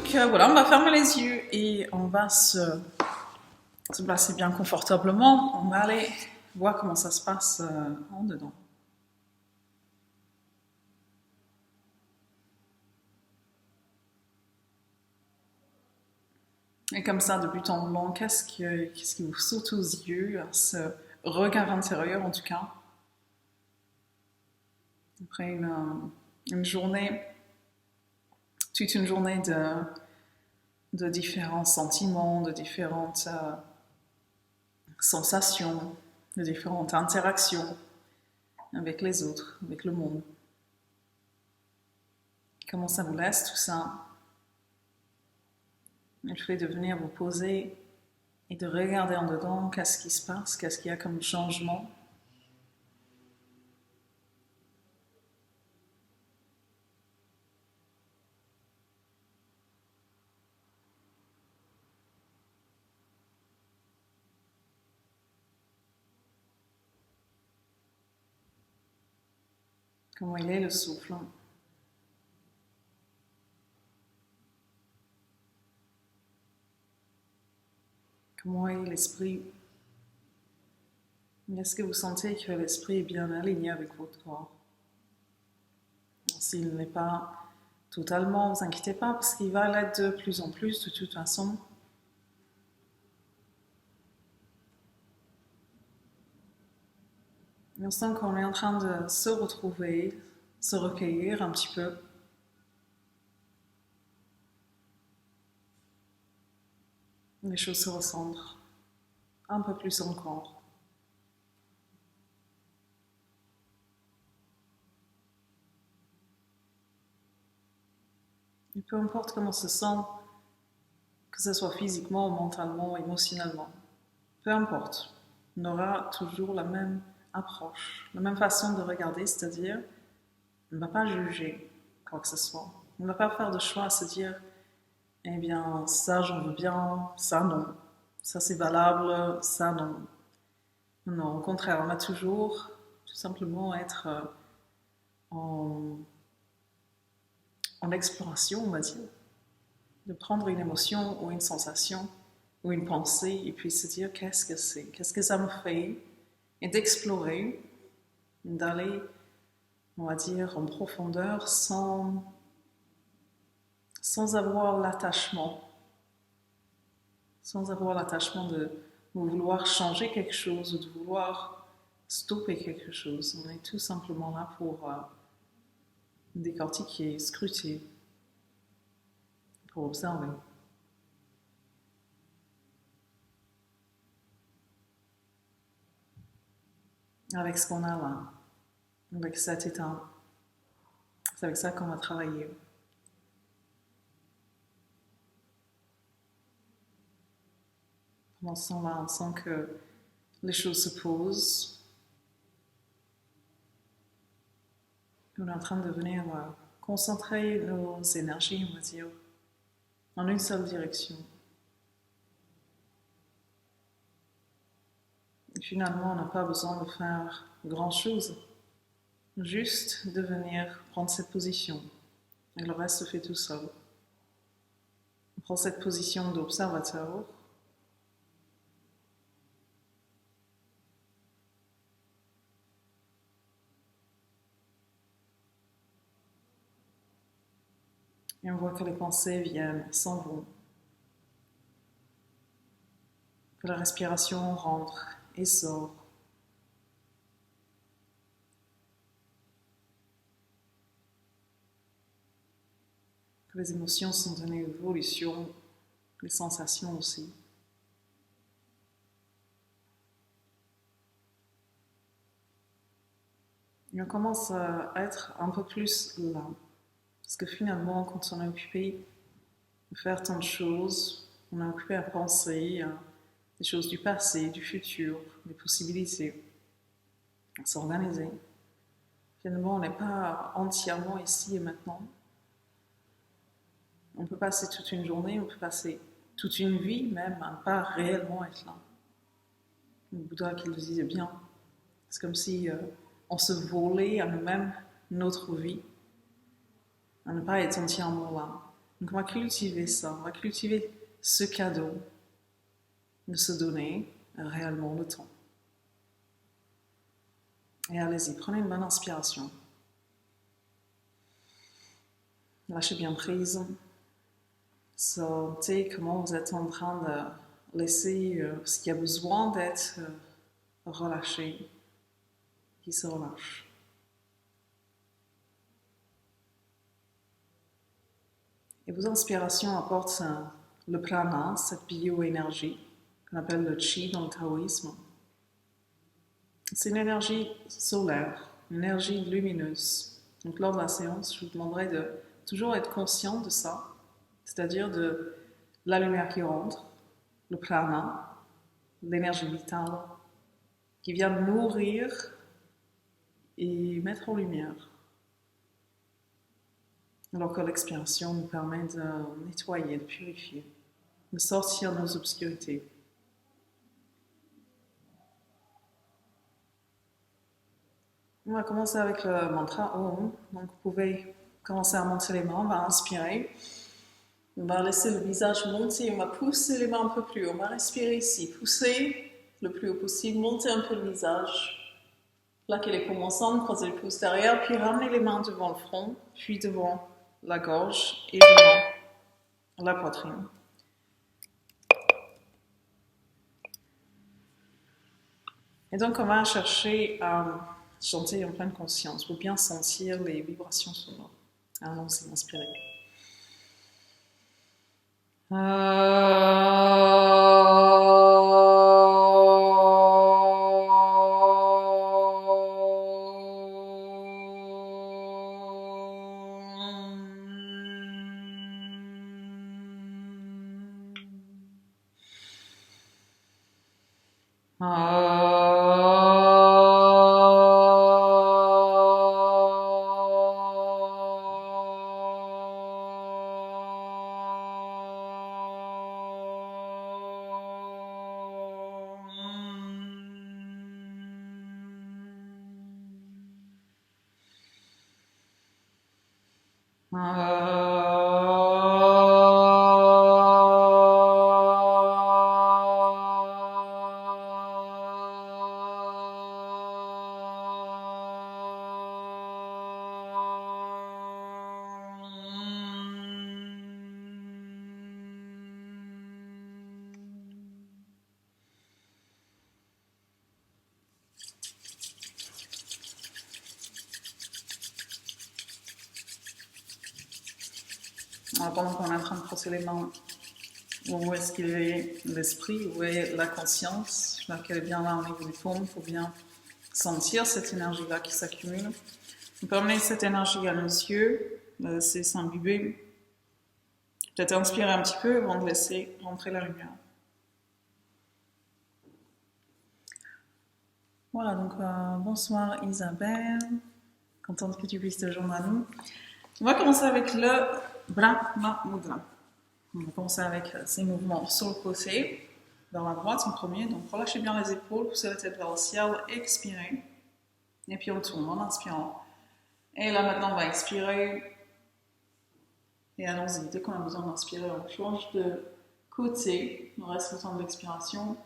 Donc voilà, on va fermer les yeux et on va se placer bien confortablement. On va aller voir comment ça se passe en dedans. Et comme ça, de but en blanc, qu'est-ce qui vous saute aux yeux, ce regard intérieur en tout cas, après une journée, toute une journée de différents sentiments, de différentes sensations, de différentes interactions avec les autres, avec le monde. Comment ça vous laisse tout ça? Le fait de venir vous poser et de regarder en dedans qu'est-ce qui se passe, qu'est-ce qu'il y a comme changement. Comment il est le souffle? Comment est l'esprit? Est-ce que vous sentez que l'esprit est bien aligné avec votre corps? S'il n'est pas totalement, ne vous inquiétez pas, parce qu'il va l'être de plus en plus de toute façon. On sent qu'on est en train de se retrouver, se recueillir un petit peu. Les choses se recentrent un peu plus encore. Et peu importe comment on se sent, que ce soit physiquement, mentalement, émotionnellement, peu importe, on aura toujours la même approche, la même façon de regarder, c'est-à-dire on ne va pas juger quoi que ce soit. On ne va pas faire de choix à se dire eh bien ça j'en veux bien, ça non, ça c'est valable, ça non. Non, au contraire, on va toujours tout simplement être en exploration, on va dire, de prendre une émotion ou une sensation ou une pensée et puis se dire qu'est-ce que c'est, qu'est-ce que ça me fait, et d'explorer, d'aller, on va dire, en profondeur sans avoir l'attachement, de vouloir changer quelque chose ou de vouloir stopper quelque chose. On est tout simplement là pour décortiquer, scruter, pour observer. Avec ce qu'on a là, avec cet état, c'est avec ça qu'on va travailler. Pendant ce temps-là, on sent que les choses se posent. On est en train de venir concentrer nos énergies, on va dire, en une seule direction. Et finalement, on n'a pas besoin de faire grand-chose, juste de venir prendre cette position. Et le reste se fait tout seul. On prend cette position d'observateur. Et on voit que les pensées viennent, s'en vont. Que la respiration rentre et sort. Que les émotions sont en évolution, les sensations aussi. Et on commence à être un peu plus là. Parce que finalement, quand on est occupé de faire tant de choses, on est occupé à penser à des choses du passé, du futur, des possibilités, à s'organiser. Finalement, on n'est pas entièrement ici et maintenant. On peut passer toute une journée, on peut passer toute une vie même à ne pas réellement être là. Le Bouddha qui le disait bien, c'est comme si on se volait à nous-mêmes notre vie, à ne pas être entièrement là. Donc on va cultiver ça, on va cultiver ce cadeau de se donner réellement le temps. Et allez-y, prenez une bonne inspiration. Lâchez bien prise. Sentez comment vous êtes en train de laisser ce qui a besoin d'être relâché, qui se relâche. Et vos inspirations apportent le prana, cette bioénergie qu'on appelle le chi dans le taoïsme. C'est une énergie solaire, une énergie lumineuse. Donc lors de la séance, je vous demanderai de toujours être conscient de ça, c'est-à-dire de la lumière qui rentre, le prana, l'énergie vitale qui vient nourrir et mettre en lumière. Alors que l'expiration nous permet de nettoyer, de purifier, de sortir de nos obscurités. On va commencer avec le mantra Om. Donc vous pouvez commencer à monter les mains, on va inspirer. On va laisser le visage monter, on va pousser les mains un peu plus haut. On va respirer ici, pousser le plus haut possible, monter un peu le visage. Plaquer les paumes ensemble, croiser les pouces derrière, puis ramener les mains devant le front, puis devant la gorge et devant la poitrine. Et donc on va chercher à chanter en pleine conscience pour bien sentir les vibrations sonores. Allons-y, inspirez. Alors, pendant qu'on est en train de brosser les mains, où est-ce qu'il est l'esprit, où est la conscience, laquelle est bien là au niveau du paume, il faut bien sentir cette énergie-là qui s'accumule. On peut amener cette énergie à nos yeux, la laisser s'imbiber, peut-être inspirer un petit peu avant de laisser rentrer la lumière. Voilà, donc bonsoir Isabelle, contente que tu puisses te joindre à nous. On va commencer avec le Brahma Mudra. On va commencer avec ces mouvements sur le côté, vers la droite en premier. Donc relâchez bien les épaules, poussez la tête vers le ciel, expirez. Et puis on tourne en inspirant. Et là maintenant on va expirer. Et allons-y, dès qu'on a besoin d'inspirer, on change de côté. On reste le temps de l'expiration.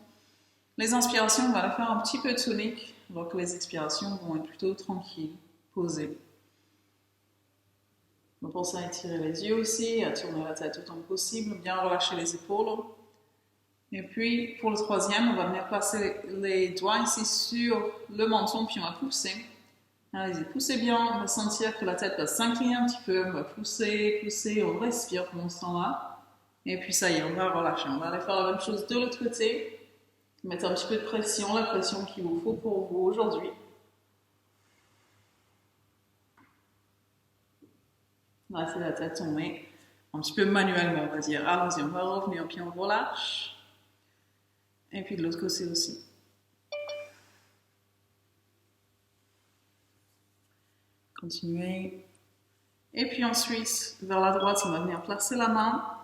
Les inspirations, on va les faire un petit peu toniques, alors que les expirations vont être plutôt tranquilles, posées. On va penser à étirer les yeux aussi, à tourner la tête autant que possible, bien relâcher les épaules. Et puis, pour le troisième, on va venir placer les doigts ici sur le menton, puis on va pousser. Allez-y, poussez bien, on va sentir que la tête va s'incliner un petit peu, on va pousser, on respire pendant ce temps-là. Et puis ça y est, on va relâcher. On va aller faire la même chose de l'autre côté. Mettre un petit peu de pression, la pression qu'il vous faut pour vous aujourd'hui. Laissez la tête tomber un petit peu manuellement, on va dire. Allons-y, on va revenir, puis on relâche. Et puis de l'autre côté aussi. Continuez. Et puis ensuite, vers la droite, on va venir placer la main.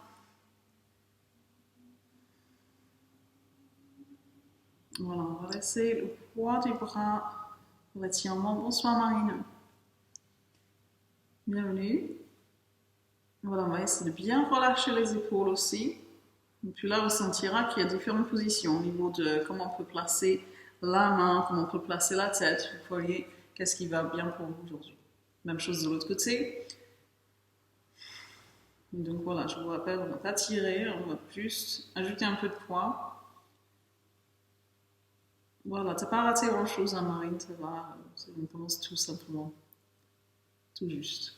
Voilà, on va laisser le poids du bras l'étirement. Bonsoir Marine. Bienvenue. Voilà, on va essayer de bien relâcher les épaules aussi. Et puis là, on sentira qu'il y a différentes positions au niveau de comment on peut placer la main, comment on peut placer la tête. Vous voyez qu'est-ce qui va bien pour vous aujourd'hui. Même chose de l'autre côté. Donc voilà, je vous rappelle, on va pas tirer, on va juste ajouter un peu de poids. Voilà, t'as pas raté grand chose, hein, Marine, ça va. On commence tout simplement. Tout juste.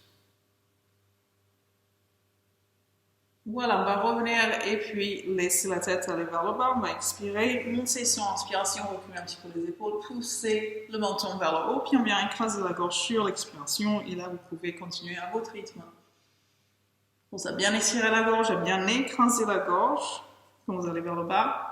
Voilà, on va revenir et puis laisser la tête aller vers le bas. On va expirer, monter sur inspiration, reculer un petit peu les épaules, pousser le menton vers le haut, puis on vient écraser la gorge sur l'expiration. Et là, vous pouvez continuer à votre rythme. Pour ça, bien étirer la gorge, bien écraser la gorge quand vous allez vers le bas.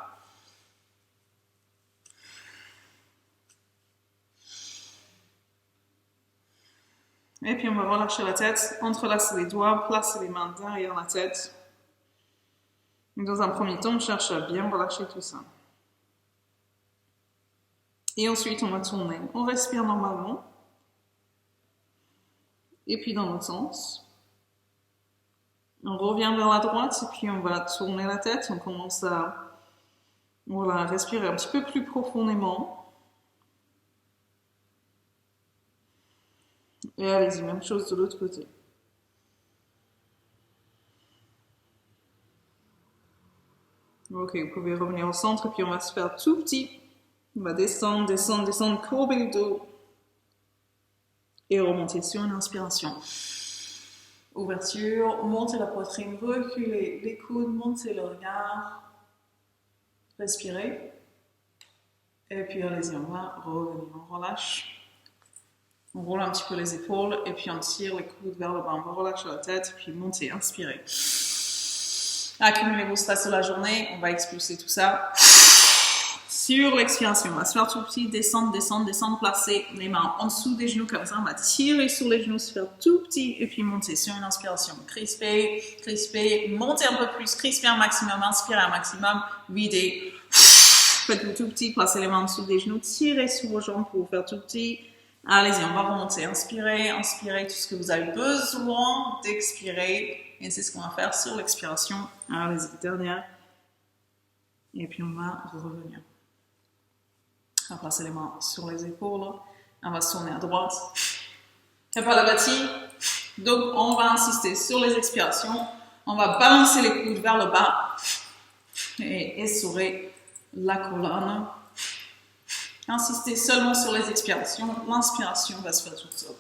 Et puis on va relâcher la tête, entrelacer les doigts, placer les mains derrière la tête. Dans un premier temps, on cherche à bien relâcher tout ça. Et ensuite, on va tourner. On respire normalement. Et puis dans l'autre sens. On revient vers la droite et puis on va tourner la tête. On commence à respirer un petit peu plus profondément. Et allez-y, même chose de l'autre côté. Ok, vous pouvez revenir au centre, puis on va se faire tout petit. On va descendre, descendre, descendre, courber le dos. Et remonter sur une inspiration. Ouverture, montez la poitrine, reculez les coudes, montez le regard. Respirez. Et puis allez-y, on va revenir, on relâche. On roule un petit peu les épaules et puis on tire les coudes vers le bas. On va relâcher la tête, puis monter, inspirez. Accumulez vos stress de la journée, on va expulser tout ça. Sur l'expiration, on va se faire tout petit, descendre, descendre, descendre, placer les mains en dessous des genoux comme ça. On va tirer sur les genoux, se faire tout petit et puis monter sur une inspiration. Crisper, crisper, monter un peu plus, crisper un maximum, inspirer un maximum, vider. Faites-vous tout petit, placez les mains en dessous des genoux, tirez sur vos jambes pour vous faire tout petit. Allez-y, on va remonter. Inspirez, inspirez tout ce que vous avez besoin d'expirer. Et c'est ce qu'on va faire sur l'expiration. Allez-y, dernière. Et puis on va revenir. On va placer les mains sur les épaules. On va se tourner à droite. Kapalabhati. Donc on va insister sur les expirations. On va balancer les coudes vers le bas. Et essorer la colonne. Insistez seulement sur les expirations. L'inspiration va se faire toute seule.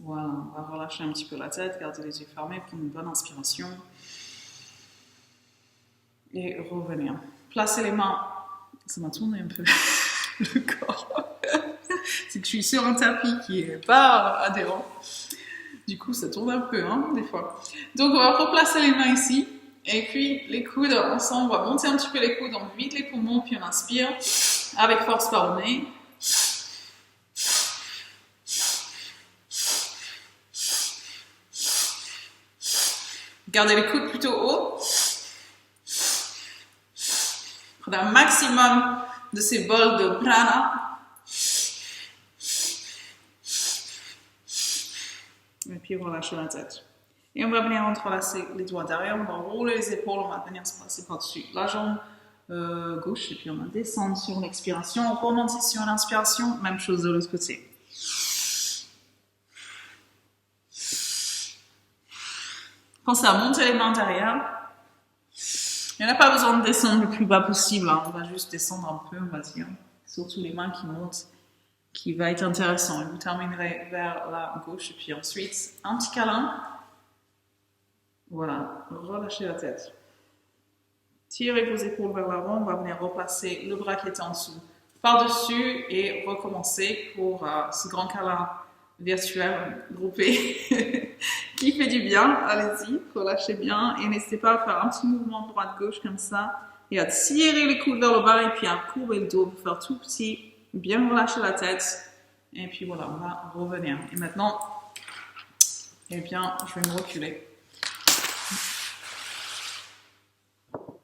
Voilà, on va relâcher un petit peu la tête, garder les yeux fermés, prendre une bonne inspiration. Et revenir. Placez les mains. Ça m'a tourné un peu le corps. C'est que je suis sur un tapis qui n'est pas adhérent. Du coup, ça tourne un peu, hein, des fois. Donc, on va replacer les mains ici. Et puis, les coudes ensemble. On va monter un petit peu les coudes. On vide les poumons, puis on inspire avec force par le nez. Gardez les coudes plutôt hauts. Prenez un maximum de ces bols de prana. Et puis relâchez la tête. Et on va venir entrelacer les doigts derrière. On va rouler les épaules. On va venir se passer par-dessus la jambe gauche. Et puis on va descendre sur l'expiration. Remonter sur l'inspiration. Même chose de l'autre côté. Pensez à monter les mains derrière. Il n'y en a pas besoin de descendre le plus bas possible. Hein. On va juste descendre un peu, on va dire. Surtout les mains qui montent, qui va être intéressant. Et vous terminerez vers la gauche. Et puis ensuite, un petit câlin. Voilà, relâchez la tête. Tirez vos épaules vers l'avant. On va venir replacer le bras qui est en dessous par-dessus et recommencer pour ce grand câlin virtuel groupé qui fait du bien. Allez-y, relâchez bien et n'hésitez pas à faire un petit mouvement droite-gauche comme ça et à tirer les coudes vers le bas et puis à courber le dos pour faire tout petit, bien relâcher la tête et puis voilà, on va revenir. Et maintenant, eh bien, je vais me reculer.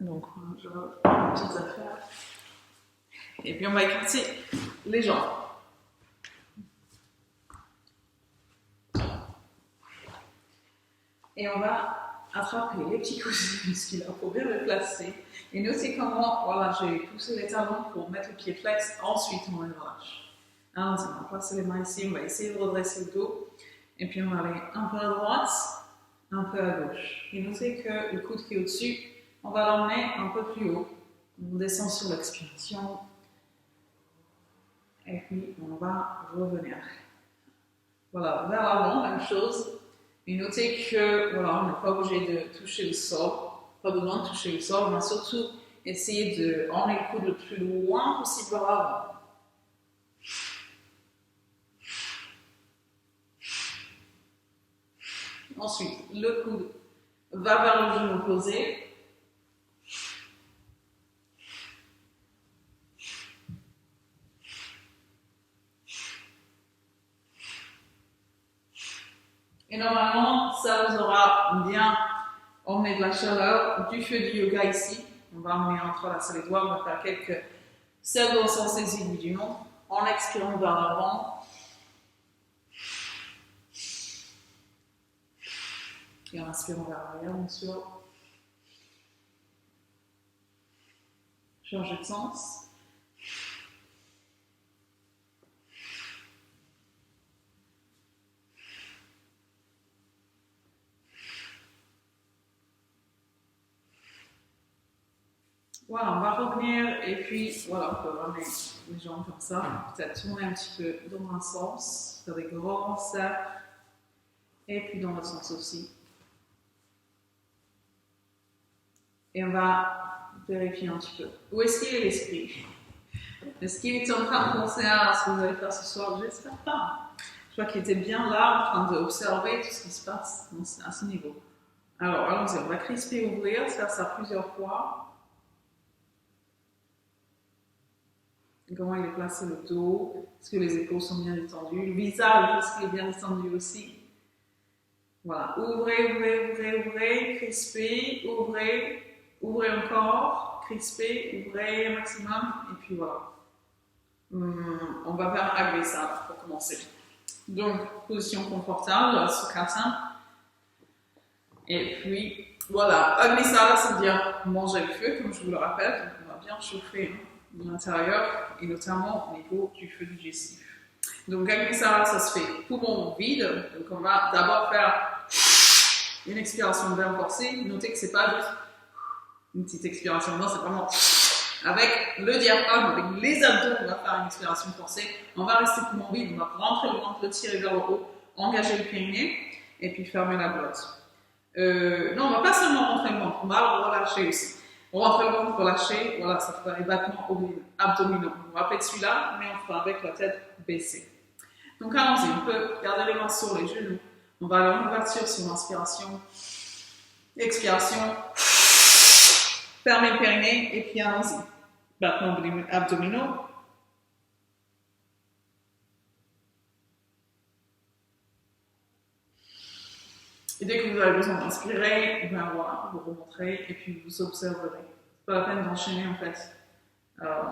Donc, je vais faire les petites affaires. Et puis, on va écarter les jambes. Et on va attraper les petits coussins musculaires pour bien les placer. Et notez comment, voilà, j'ai poussé les talons pour mettre le pied flex, ensuite on les relâche. Alors, on va placer les mains ici, on va essayer de redresser le dos. Et puis on va aller un peu à droite, un peu à gauche. Et notez que le coude qui est au-dessus, on va l'emmener un peu plus haut. On descend sur l'expiration. Et puis on va revenir. Voilà, vers l'avant, même chose. Et notez que, voilà, on n'est pas obligé de toucher le sol, pas besoin de toucher le sol, on va surtout essayer de emmener le coude le plus loin possible vers l'avant. Ensuite, le coude va vers le genou opposé. Et normalement, ça vous aura bien emmené de la chaleur, du feu du yoga ici. On va emmener entrelacer les doigts, on va faire quelques cercles au sens aigu du nom, en expirant vers l'avant. Et en inspirant vers l'arrière, bien sûr. Changer de sens. Voilà, on va revenir et puis voilà, on peut ramener les jambes comme ça, peut-être tourner un petit peu dans un sens, faire des grands cercles et puis dans l'autre sens aussi. Et on va vérifier un petit peu. Où est-ce qu'il est l'esprit? Est-ce qu'il est en train de penser à ce que vous allez faire ce soir? J'espère pas. Je crois qu'il était bien là en train d'observer tout ce qui se passe à ce niveau. Alors, allons-y, on va crisper, ouvrir, faire ça plusieurs fois. Comment il est placé le dos? Est-ce que les épaules sont bien détendues? Le visage, est-ce qu'il est bien détendu aussi? Voilà, ouvrez, ouvrez, ouvrez, ouvrez, crispez, ouvrez, ouvrez encore, crispez, ouvrez un maximum, et puis voilà. On va faire un Agnisada pour commencer. Donc, position confortable, Sukhasana. Et puis, voilà, Agnisada, ça veut dire manger le feu, comme je vous le rappelle, donc on va bien chauffer l'intérieur, et notamment au niveau du feu digestif. Donc, Agnisada, ça se fait poumon vide, donc on va d'abord faire une expiration bien forcée. Notez que c'est pas juste une petite expiration, non, c'est vraiment avec le diaphragme, avec les abdos, on va faire une expiration forcée. On va rester poumon vide, on va rentrer le ventre, le tirer vers le haut, engager le périnée, et puis fermer la glotte. Non, on va pas seulement rentrer le ventre, on va le relâcher aussi. On rentre le ventre, relâcher, voilà, ça fait les battements abdominaux. On va rappeler celui-là, mais on fera avec la tête baissée. Donc allons-y, on peut garder les mains sur les genoux. On va aller en ouverture sur l'inspiration, expiration, fermer le périnée, et puis allons-y. Battements abdominaux. Et dès que vous avez besoin d'inspirer, ben voilà, vous remonterez et puis vous observerez. C'est pas la peine d'enchaîner en fait.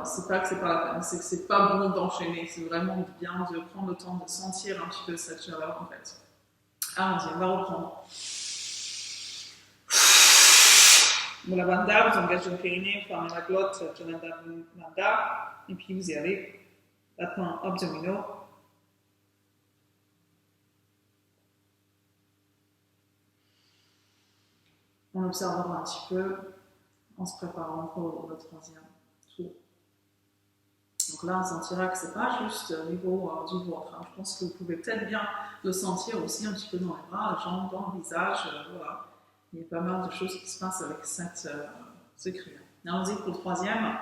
C'est pas que c'est pas la peine, c'est que c'est pas bon d'enchaîner. C'est vraiment bien de prendre le temps de sentir un petit peu cette chaleur en fait. Allons-y, on va reprendre. Mula Bandha, vous engagez le périnée, fermez la glotte, Jananda Bandha, et puis vous y allez. Battements abdominaux. On observera un petit peu en se préparant pour le troisième tour. Donc là, on sentira que c'est pas juste au niveau du ventre. Hein. Je pense que vous pouvez peut-être bien le sentir aussi un petit peu dans les bras, les jambes, dans le visage. Voilà. Il y a pas mal de choses qui se passent avec ce cri. Allons-y pour le troisième.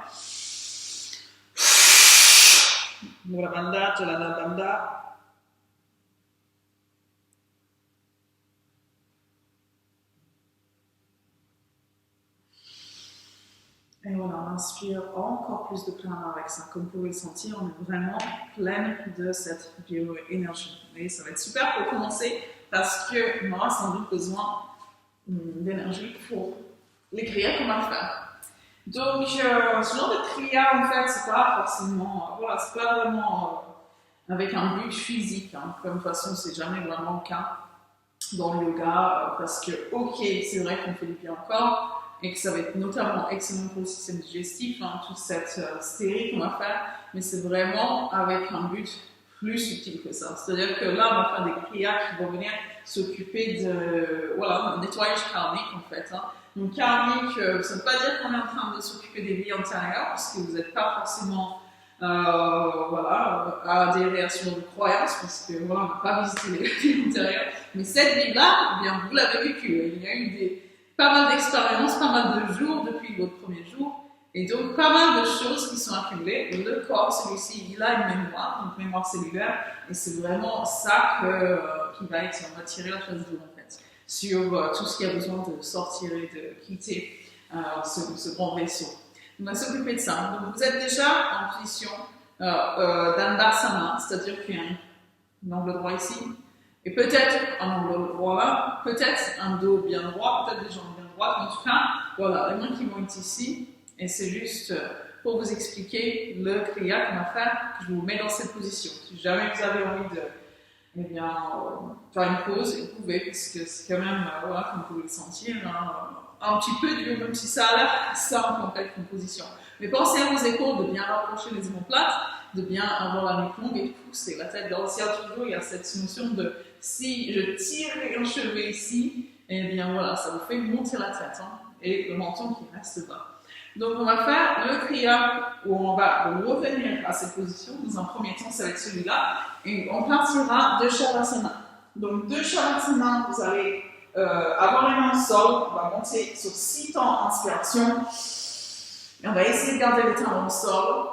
Mula Bandha, Jananda Bandha. Et voilà, on inspire encore plus de plein avec ça. Comme vous pouvez le sentir, on est vraiment pleine de cette bioénergie. Et ça va être super pour commencer parce qu'on aura sans doute besoin d'énergie pour les prières qu'on va faire. Donc, ce genre de kriya, en fait, c'est pas forcément, voilà, c'est pas vraiment avec un but physique, hein. Comme de toute façon, c'est jamais vraiment le cas dans le yoga, parce que, ok, c'est vrai qu'on fait du bien au corps, et que ça va être notamment excellent pour le système digestif, hein, toute cette série qu'on va faire, mais c'est vraiment avec un but plus subtil que ça. C'est-à-dire que là, on va faire des kriyas qui vont venir s'occuper de, voilà, un nettoyage karmique, en fait, hein. Donc, karmique, ça ne veut pas dire qu'on est en train de s'occuper des vies antérieures, parce que vous n'êtes pas forcément voilà, à adhérer à ce genre de croyance, parce que voilà, on n'a pas visité les vies antérieures. Mais cette vie-là, eh bien, vous l'avez vécue. Il y a eu pas mal d'expériences, pas mal de jours depuis votre premier jour, et donc pas mal de choses qui sont accumulées. Et le corps, celui-ci, il a une mémoire, donc mémoire cellulaire, et c'est vraiment ça qui va être, on va tirer la chasse d'eau en fait, sur tout ce qui a besoin de sortir et de quitter ce grand vaisseau. On va s'occuper de ça. Donc vous êtes déjà en position d'Andasana, c'est-à-dire qu'il y a un angle droit ici, et peut-être un angle droit là, peut-être un dos bien droit, peut-être des jambes bien droites, en tout cas, voilà, les mains qui vont être ici, et c'est juste pour vous expliquer le kriya qu'on va faire, que je vous mets dans cette position. Si jamais vous avez envie de eh bien, faire une pause, vous pouvez, parce que c'est quand même, voilà, comme vous pouvez le sentir, hein, un petit peu dur, même si ça a l'air simple en fait comme position. Mais pensez à vos épaules, de bien rapprocher les omoplates, de bien avoir la nuque longue et de pousser la tête dans le ciel. Toujours, il y a cette notion de si je tire un cheveu ici, eh bien voilà, ça vous fait monter la tête, hein, et le menton qui reste bas. Donc on va faire le kriya où on va revenir à cette position. Dans un premier temps, ça va être celui-là. Et on partira de Shavasana. Donc de Shavasana, vous allez avoir les mains au sol. On va monter sur 6 temps inspiration. Et on va essayer de garder les talons au sol.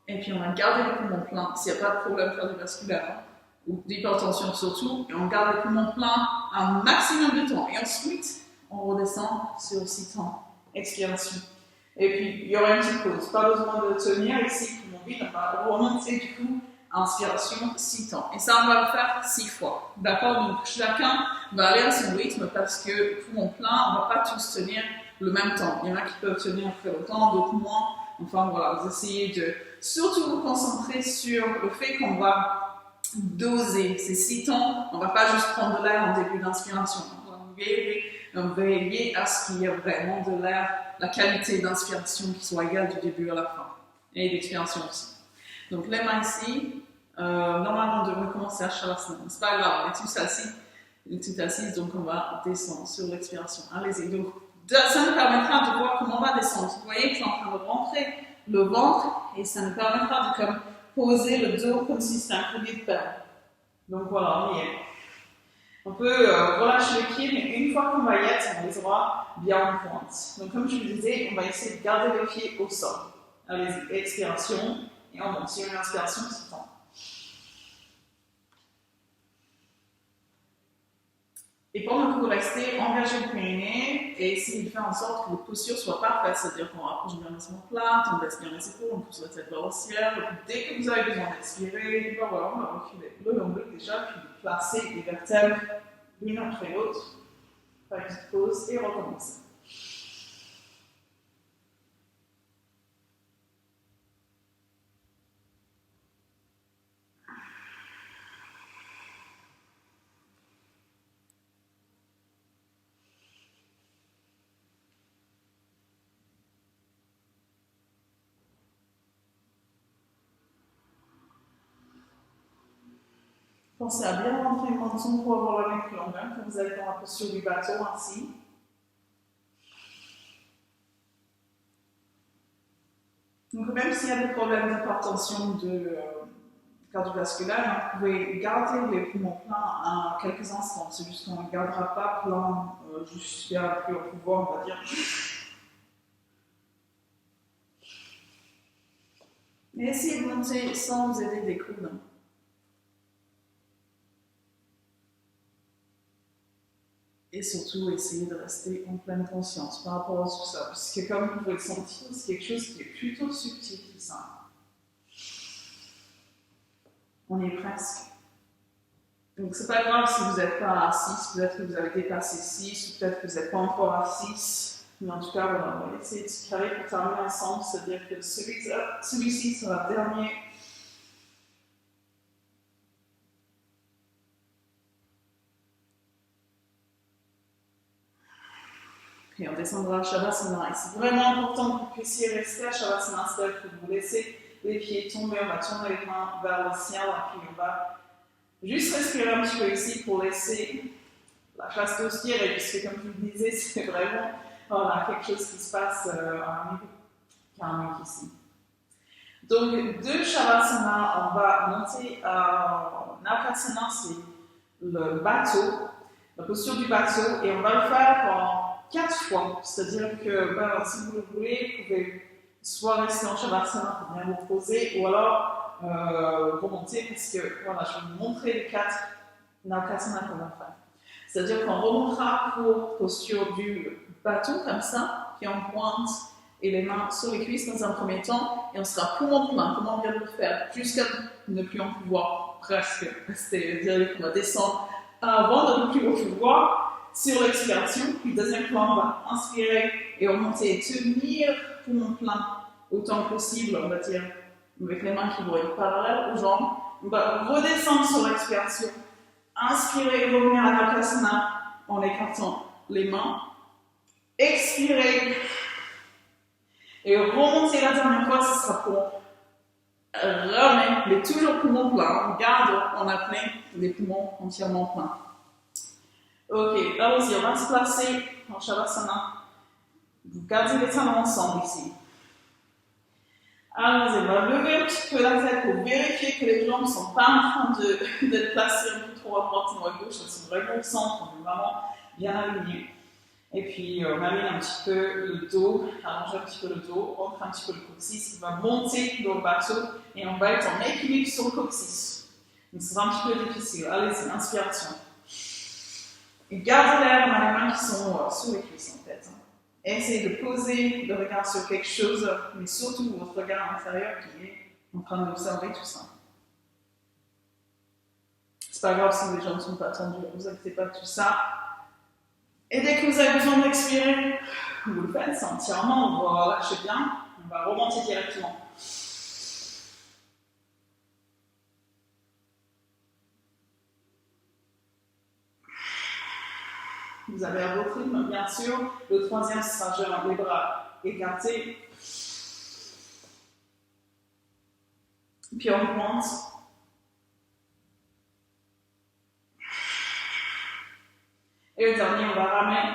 Et puis on va garder les poumons pleins s'il n'y a pas de problème cardiovasculaire ou d'hypertension surtout. Et on garde les poumons pleins un maximum de temps. Et ensuite, on redescend sur 6 temps. Expiration. Et puis, il y aura une petite pause. Pas besoin de tenir ici, poumon vide. On va remonter du coup, inspiration, 6 temps. Et ça, on va le faire 6 fois. D'accord? Donc, chacun va aller à son rythme parce que poumon plein, on ne va pas tous tenir le même temps. Il y en a qui peuvent tenir très longtemps, d'autres moins. Enfin, voilà, vous essayez de surtout vous concentrer sur le fait qu'on va doser ces 6 temps. On ne va pas juste prendre de l'air en début d'inspiration. On va veiller à ce qu'il y ait vraiment de l'air, la qualité d'inspiration qui soit égale du début à la fin. Et d'expiration aussi. Donc les mains ici, normalement on devrait commencer à Shavasana. C'est pas grave, on est tous assis, donc on va descendre sur l'expiration. Allez-y. Donc ça nous permettra de voir comment on va descendre. Vous voyez que je suis en train de rentrer le ventre et ça nous permettra de comme poser le dos comme si c'était un collier de perles. Donc voilà, on y est. On peut relâcher les pieds, mais une fois qu'on va y être, on les aura bien en pointe. Donc comme je vous disais, on va essayer de garder les pieds au sol. Allez-y, expiration, et on monte sur une inspiration qui s'étend. Et pendant que vous restez, engagez le périnée et essayez de faire en sorte que votre posture soit parfaite, c'est-à-dire qu'on rapproche bien les omoplates, on baisse bien les épaules, on pousse la tête vers le ciel. Dès que vous avez besoin d'expirer, on va reculer le nombril déjà, puis placer les vertèbres l'une après l'autre. Faire une petite pause et recommencer. Pensez à bien rentrer le menton pour avoir la nuque longue, quand vous allez dans la posture du bateau, ainsi. Donc même s'il y a des problèmes d'hypertension cardiovasculaire, vous pouvez garder les poumons pleins à quelques instants. C'est juste qu'on ne gardera pas plein jusqu'à plus au pouvoir, on va dire. Mais essayez de monter sans vous aider des coudes. Et surtout, essayez de rester en pleine conscience par rapport à tout ça. Parce que comme vous pouvez le sentir, c'est quelque chose qui est plutôt subtil que ça. On y est presque. Donc c'est pas grave si vous n'êtes pas à 6, peut-être que vous avez dépassé 6, ou peut-être que vous n'êtes pas encore à 6. Mais en tout cas, voilà, on va essayer de se caler pour terminer ensemble, c'est-à-dire que celui-ci sera le dernier. Puis on descendra à Shavasana. Et c'est vraiment important que vous puissiez rester à Shavasana, c'est-à-dire que vous laissez les pieds tomber, on va tourner les mains vers le ciel, et puis on va juste respirer un petit peu ici pour laisser la face s'étirer, puisque comme je vous le disais, c'est vraiment voilà, quelque chose qui se passe à un niveau karmique ici. Donc, de Shavasana, on va monter à Naukasana, c'est le bateau, la posture du bateau, et on va le faire pendant 4 fois. C'est-à-dire que ben, si vous le voulez, vous pouvez soit rester en Shavasana pour bien vous reposer, ou alors remonter, parce que voilà, je vais vous montrer les 4 Naukasana qu'on va faire. C'est-à-dire qu'on remontera pour posture du bateau, comme ça, pied en pointe, et les mains sur les cuisses dans un premier temps, et on sera poumon de main, comme on vient de le faire, jusqu'à ne plus en pouvoir, presque. C'est-à-dire qu'on va descendre avant de ne plus en pouvoir sur l'expiration, puis deuxième plan, on va inspirer et remonter et tenir poumon plein autant que possible, on va dire, avec les mains qui vont être parallèles aux jambes. On va redescendre sur l'expiration, inspirer et revenir à Naukasana en écartant les mains, expirer et remonter la dernière fois, ce sera pour ramener, mais toujours poumons pleins. On garde en apnée les poumons entièrement pleins. Ok, allons-y, on va se placer en Shavasana. Vous gardez les talons ensemble ici. Allons-y, on va lever un petit peu la tête pour vérifier que les jambes ne sont pas en train d'être placées un peu trop à droite ou à gauche. Elles sont vraiment au centre, on est vraiment bien alignées. Et puis, on amène un petit peu le dos, allonge un petit peu le dos, rentre un petit peu le coccyx, on va monter dans le bateau et on va être en équilibre sur le coccyx. Donc, ce sera un petit peu difficile. Allez-y, inspiration. Et gardez l'air dans les mains qui sont sur les cuisses, en fait. Essayez de poser le regard sur quelque chose, mais surtout votre regard intérieur qui est en train d'observer tout ça. C'est pas grave si les jambes ne sont pas tendues, ne vous inquiétez pas de tout ça. Et dès que vous avez besoin d'expirer, vous le faites, c'est entièrement, on va lâcher bien, on va remonter directement. Vous avez à votre rythme, bien sûr. Le troisième sera genre les bras écartés. Puis on pointe. Et le dernier, on va ramener.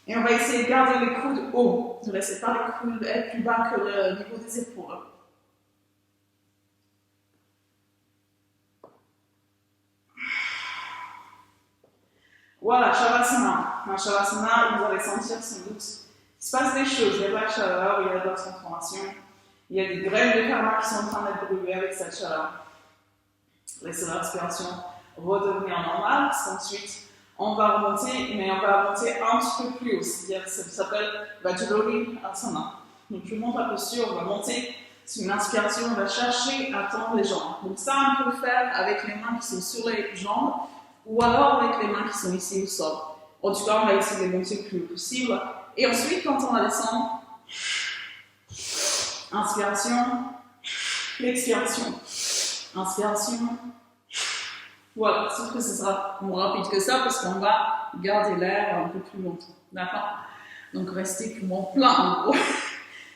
Et on va essayer de garder les coudes hauts. Ne laissez pas les coudes être plus bas que le niveau des épaules. Voilà, Shavasana. Dans Shavasana, vous allez sentir sans doute qu'il se passe des choses. Il y a de la chaleur, il y a de la transformation. Il y a des graines de karma qui sont en train d'être brûlées avec cette chaleur. Laissez la respiration redevenir normale. Ensuite, on va remonter, mais on va remonter un petit peu plus haut. C'est-à-dire que ça s'appelle Vajradhari Asana. Donc, je vous montre la posture, on va monter. C'est une inspiration, on va chercher à tendre les jambes. Donc, ça, on peut le faire avec les mains qui sont sur les jambes ou alors avec les mains qui sont ici au sol. En tout cas, on va essayer de monter le plus haut possible. Et ensuite, quand on va descendre, inspiration, expiration, inspiration. Voilà, sauf que ce sera moins rapide que ça parce qu'on va garder l'air un peu plus longtemps. D'accord? Donc, restez poumon plein en gros.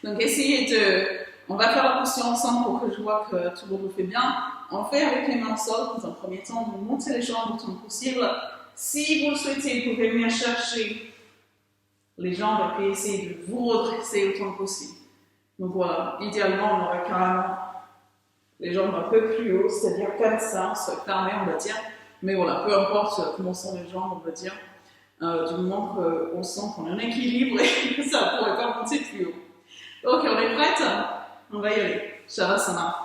Donc, essayez de. On va faire la posture ensemble pour que je vois que tout le monde le fait bien. On le fait avec les mains au sol. Dans un premier temps, vous montez les jambes autant que possible. Si vous le souhaitez, vous pouvez venir chercher les jambes et essayer de vous redresser autant que possible. Donc voilà, idéalement, on aurait carrément les jambes un peu plus haut, c'est-à-dire comme ça, on se ferme, on va dire. Mais voilà, peu importe comment sont les jambes, on va dire, du moment qu'on sent qu'on est en équilibre et que ça ne pourrait pas monter plus haut. Ok, on est prête? On va y aller. Shavasana.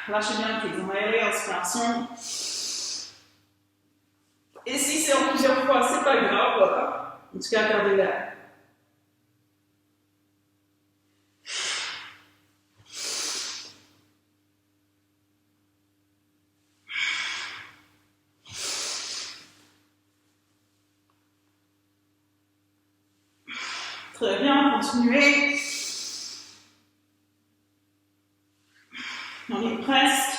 Lâchez bien le pied. On va y aller, inspiration. Et si c'est en plusieurs fois, c'est pas grave, voilà. En tout cas, gardez l'air. Très bien, continuez. On y est presque.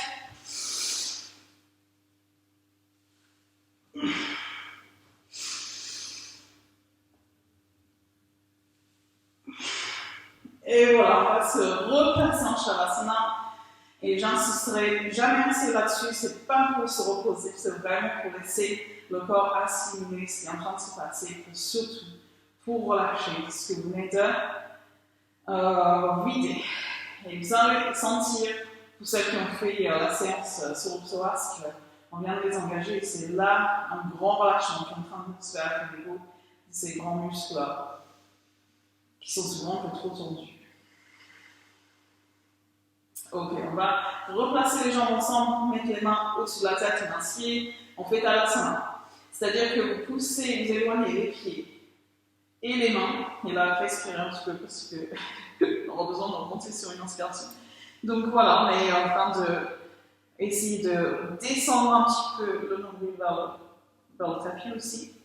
Et voilà, on va se replacer en Shavasana. Et j'insisterai jamais assez là-dessus, c'est pas pour se reposer, c'est vraiment pour laisser le corps assimiler ce qui est en train de se passer, et surtout pour relâcher ce que vous venez de vider. Et vous allez sentir, pour ceux qui ont fait la séance sur le psoas, qu'on vient de les engager, c'est là un grand relâchement qui est en train de se faire au niveau de ces grands muscles qui sont souvent un peu trop tendus. Ok, on va replacer les jambes ensemble, mettre les mains au-dessus de la tête et inspire. On fait Talasana. C'est-à-dire que vous poussez, vous éloignez les pieds et les mains. Et là, respirez un petit peu parce qu'on aura besoin de remonter sur une inspiration. Donc voilà, on est en train d'essayer de descendre un petit peu le nombril vers le tapis aussi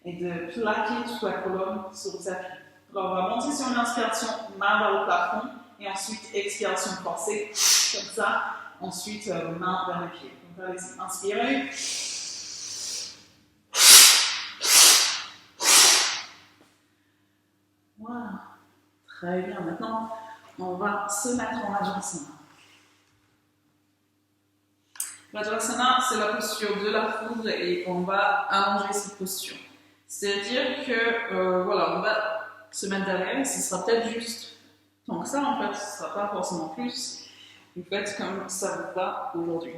et de plaquer toute la colonne sur le tapis. Alors on va monter sur une inspiration, main vers le plafond. Et ensuite, expiration forcée, comme ça. Ensuite, main vers les pieds. Donc, allez-y, inspirez. Voilà. Très bien. Maintenant, on va se mettre en Vajrasana. Vajrasana, c'est la posture de la foudre et on va allonger cette posture. C'est-à-dire que, voilà, on va se mettre derrière et ce sera peut-être juste. Donc ça, en fait, ce ne sera pas forcément plus. Vous faites comme ça vous va aujourd'hui.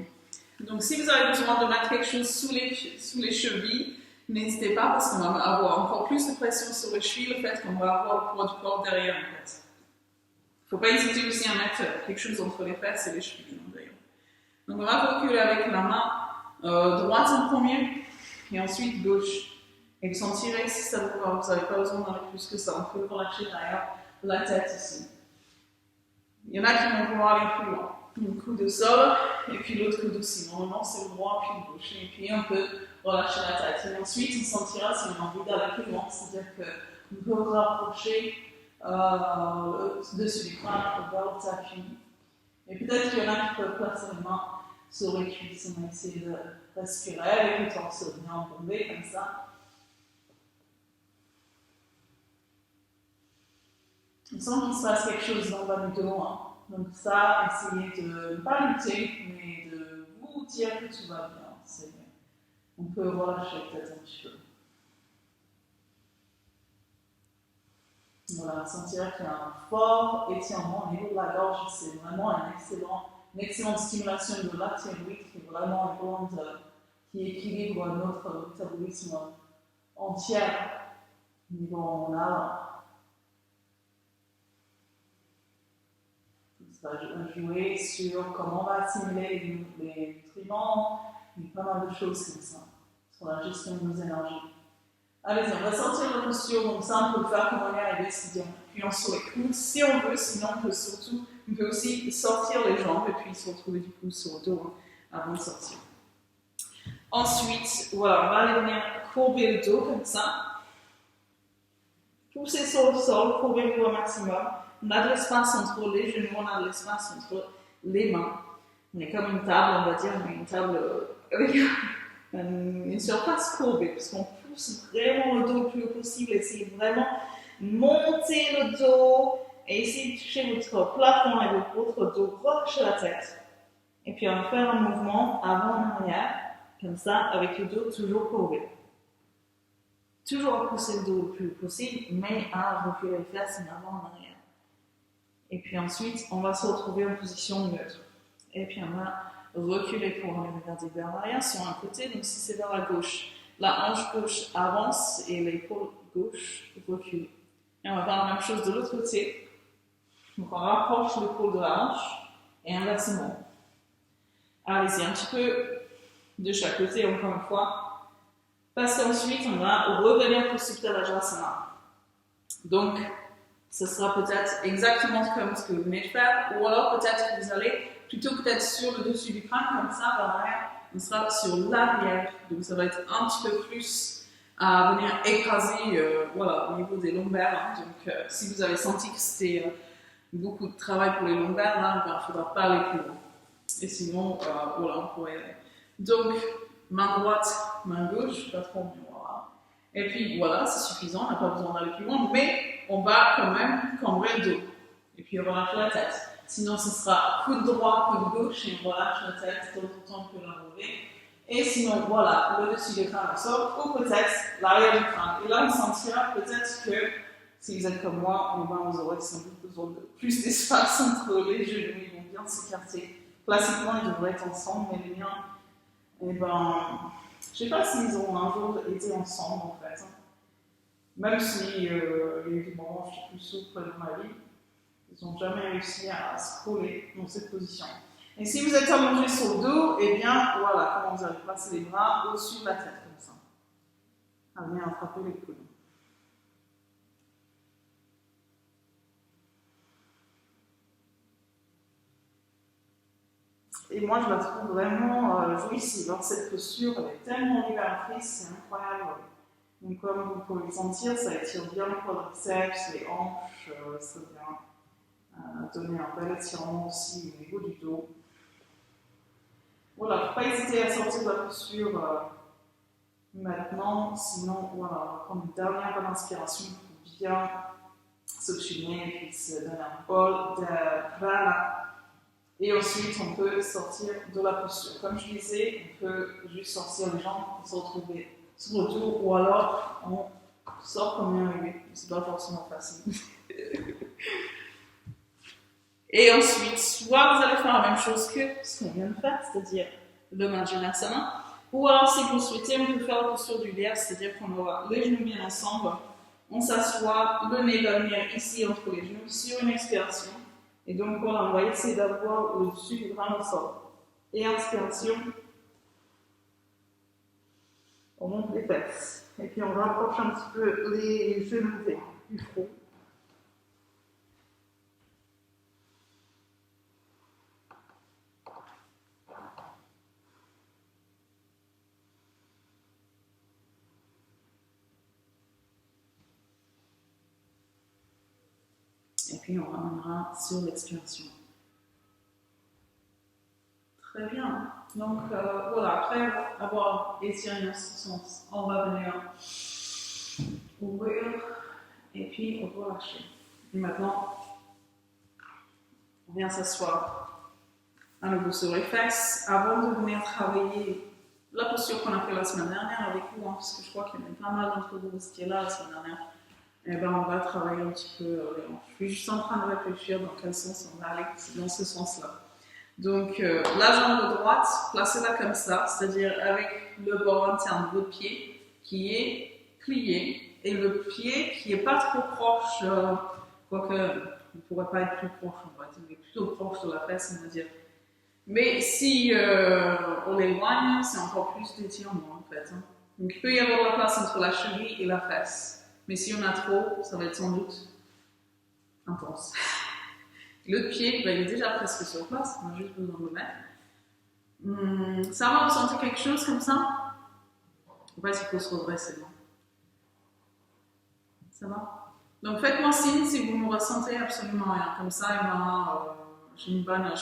Donc si vous avez besoin de mettre quelque chose sous les chevilles, n'hésitez pas parce qu'on va avoir encore plus de pression sur les chevilles, le fait qu'on va avoir le poids du corps derrière, en fait. Il ne faut pas hésiter aussi à mettre quelque chose entre les fesses et les chevilles, d'ailleurs. Donc on va reculer avec la main droite en premier, et ensuite gauche. Et vous sentirez si ça vous va, vous n'avez pas besoin d'aller plus que ça. On peut relâcher derrière la tête ici. Il y en a qui vont vouloir aller plus loin. Un coup de sol, et puis l'autre coup aussi. Normalement, c'est le droit, puis le gauche. Et puis on peut relâcher la tête. Et ensuite, on sentira si on a envie d'aller plus loin. C'est-à-dire qu'on peut rapprocher le dessus du crâne vers le tapis. Et peut-être qu'il y en a qui peuvent placer les mains sur les cuisses. On va essayer de respirer avec le torse bien embourbé, comme ça. On sent qu'il se passe quelque chose dans le bas du dos. Donc ça, essayez de ne pas lutter, mais de vous dire que tout va bien. On peut relâcher peut-être un petit peu. Voilà, sentir qu'il y a un fort étirement au niveau de la gorge. C'est vraiment une excellente stimulation de la thyroïde qui est vraiment une glande qui équilibre notre métabolisme entier au niveau hormonal. Ça va jouer sur comment on va assimiler les nutriments, et pas mal de choses comme ça, sur la gestion de nos énergies. Allez-y, on va sortir la posture, donc ça on peut le faire comme on est arrivé, c'est-à-dire en appuyant sur les coudes si on veut, sinon on peut aussi sortir les jambes et puis se retrouver du coup sur le dos avant de sortir. Ensuite, voilà, on va aller venir courber le dos comme ça, pousser sur le sol, courber le dos au maximum. On a de l'espace entre les genoux, on a de l'espace entre les mains. On est comme une table, on va dire, mais une table avec une surface courbée, parce qu'on pousse vraiment le dos le plus haut possible, essayez vraiment monter le dos, et essayez de toucher votre plafond avec votre dos, relâchez la tête. Et puis on va faire un mouvement avant-arrière, comme ça, avec le dos toujours courbé. Toujours à pousser le dos le plus haut possible, mais à reculer les fesses en avant en arrière. Et puis ensuite, on va se retrouver en position neutre. Et puis on va reculer pour aller regarder vers l'arrière sur un côté. Donc si c'est vers la gauche, la hanche gauche avance et l'épaule gauche recule. Et on va faire la même chose de l'autre côté. Donc on rapproche l'épaule de la hanche et inversement. Allez-y, un petit peu de chaque côté encore une fois. Parce qu'ensuite, on va revenir pour Supta Vajrasana. Donc, ce sera peut-être exactement comme ce que vous venez de faire, ou alors peut-être que vous allez plutôt peut-être sur le dessus du crâne, comme ça, vers l'arrière, on sera sur l'arrière. Donc ça va être un petit peu plus à venir écraser voilà, au niveau des lombaires. Hein. Donc, si vous avez senti que c'était beaucoup de travail pour les lombaires, là, il ne faudra pas aller plus loin. Et sinon, voilà, on pourrait aller. Donc, main droite, main gauche, pas trop mieux, voilà. Et puis voilà, c'est suffisant, on n'a pas besoin d'aller plus loin, mais on va quand même cambrer le dos. Et puis on relâche la tête. Sinon, ce sera coude droit, coude gauche, et on relâche la tête, de temps en temps on peut l'enlever. Et sinon, voilà, le dessus du crâne sort, ou peut-être l'arrière du crâne. Et là, on sentira peut-être que, si vous êtes comme moi, vous aurez sans doute besoin de plus d'espace entre les genoux, ils vont bien s'écarter. Classiquement, ils devraient être ensemble, mais les miens, je ne sais pas s'ils ont un jour été ensemble en fait. Même si il y a eu des moments où je suis plus souple dans ma vie, ils n'ont jamais réussi à se coller dans cette position. Et si vous êtes allongé sur le dos, eh bien voilà comment vous allez placer les bras au-dessus de la tête comme ça. À venir attraper les coudes. Et moi, je la trouve vraiment jouissive. Cette posture, elle est tellement libératrice, c'est incroyable. Donc, comme vous pouvez le sentir, ça étire bien le quadriceps, les hanches, ça vient donner un bel étirement aussi au niveau du dos. Voilà, il ne faut pas hésiter à sortir de la posture maintenant, sinon, voilà, on va prendre une dernière bonne inspiration pour bien s'oxygéner et puis se donner un bol de voilà. Et ensuite, on peut sortir de la posture. Comme je disais, on peut juste sortir les jambes et se retrouver sur le dos, ou alors on sort comme un bébé. C'est pas forcément facile. Et ensuite, soit vous allez faire la même chose que ce qu'on vient de faire, c'est-à-dire le maintien sa main, ou alors si vous le souhaitez, on peut faire la posture du lierre, c'est-à-dire qu'on aura les genoux bien ensemble, on s'assoit, le nez va venir ici entre les genoux, sur une expiration. Et donc voilà, on va essayer d'avoir le dessus du bras au sol. Et inspiration, on monte les fesses. Et puis on rapproche un petit peu les genoux du front. Et puis on ramènera sur l'expiration. Très bien. Donc voilà, après avoir étiré dans ce sens, on va venir ouvrir et puis on va relâcher. Et maintenant, on vient s'asseoir à nouveau sur les fesses avant de venir travailler la posture qu'on a fait la semaine dernière avec vous, hein, parce que je crois qu'il y en a pas mal d'entre vous qui étaient là la semaine dernière. Et ben on va travailler un petit peu les hanches. Je suis juste en train de réfléchir dans quel sens on va aller dans ce sens-là. Donc, la jambe droite, placez-la comme ça, c'est-à-dire avec le bord interne de votre pied qui est plié et le pied qui n'est pas trop proche, quoique il ne pourrait pas être plus proche, on va dire, mais plutôt proche de la fesse, on va dire. Mais si on l'éloigne, c'est encore plus d'étirement en fait. Hein. Donc, il peut y avoir de la place entre la cheville et la fesse. Mais si on a trop, ça va être sans doute intense. L'autre pied, il est déjà presque sur place, on a juste besoin de le mettre. Ça va, vous sentez quelque chose comme ça? En fait, il faut se redresser. Non? Ça va? Donc faites-moi signe si vous ne ressentez absolument rien. Comme ça, j'aime bien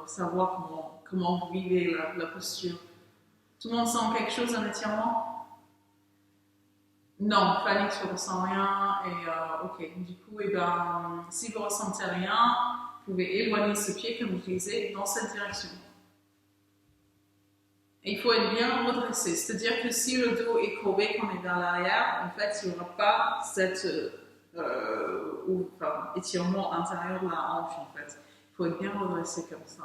savoir comment vous vivez la posture. Tout le monde sent quelque chose, un étirement? Non, Fanny, tu ne ressens rien. Et ok, du coup, si vous ne ressentez rien, vous pouvez éloigner ce pied, comme je disais, dans cette direction. Et il faut être bien redressé. C'est-à-dire que si le dos est courbé, qu'on est vers l'arrière, en fait, il n'y aura pas cet étirement intérieur de la hanche, en fait. Il faut être bien redressé comme ça.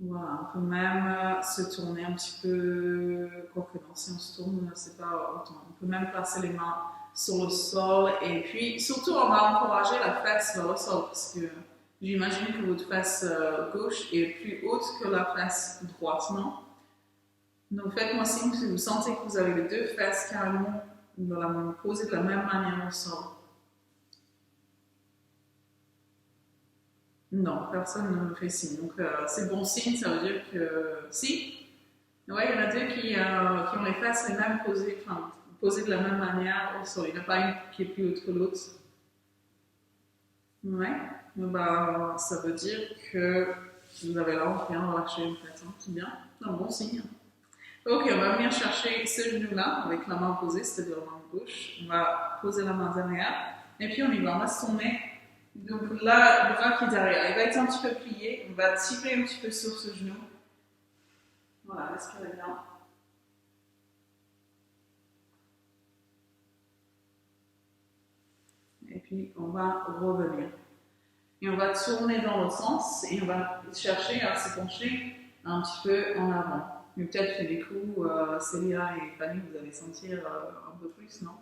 Voilà, on peut même se tourner un petit peu, quoique non, si on se tourne, c'est pas autant. On peut même placer les mains sur le sol et puis surtout on va encourager la fesse vers le sol parce que j'imagine que votre fesse gauche est plus haute que la fesse droite, non? Donc faites-moi signe si vous sentez que vous avez les deux fesses carrément posées de la même manière au sol. Non, personne ne me fait signe. Donc, c'est bon signe, ça veut dire que si. Ouais, il y en a deux qui ont les fesses les mêmes posées, enfin, posées de la même manière au sol. Il n'y en a pas une qui est plus haute que l'autre. Ouais. Bah, ça veut dire que vous avez là bien relâché en fait. Hein. C'est bien. C'est un bon signe. Ok, on va venir chercher ce genou-là avec la main posée, c'est-à-dire la main gauche. On va poser la main derrière. Et puis on y va, on va se tourner. Donc là, le bras qui est derrière, il va être un petit peu plié. On va tirer un petit peu sur ce genou. Voilà, respirez bien. Et puis on va revenir. Et on va tourner dans l'autre sens et on va chercher à se pencher un petit peu en avant. Mais peut-être que du coup, Célia et Fanny, vous allez sentir un peu plus, non?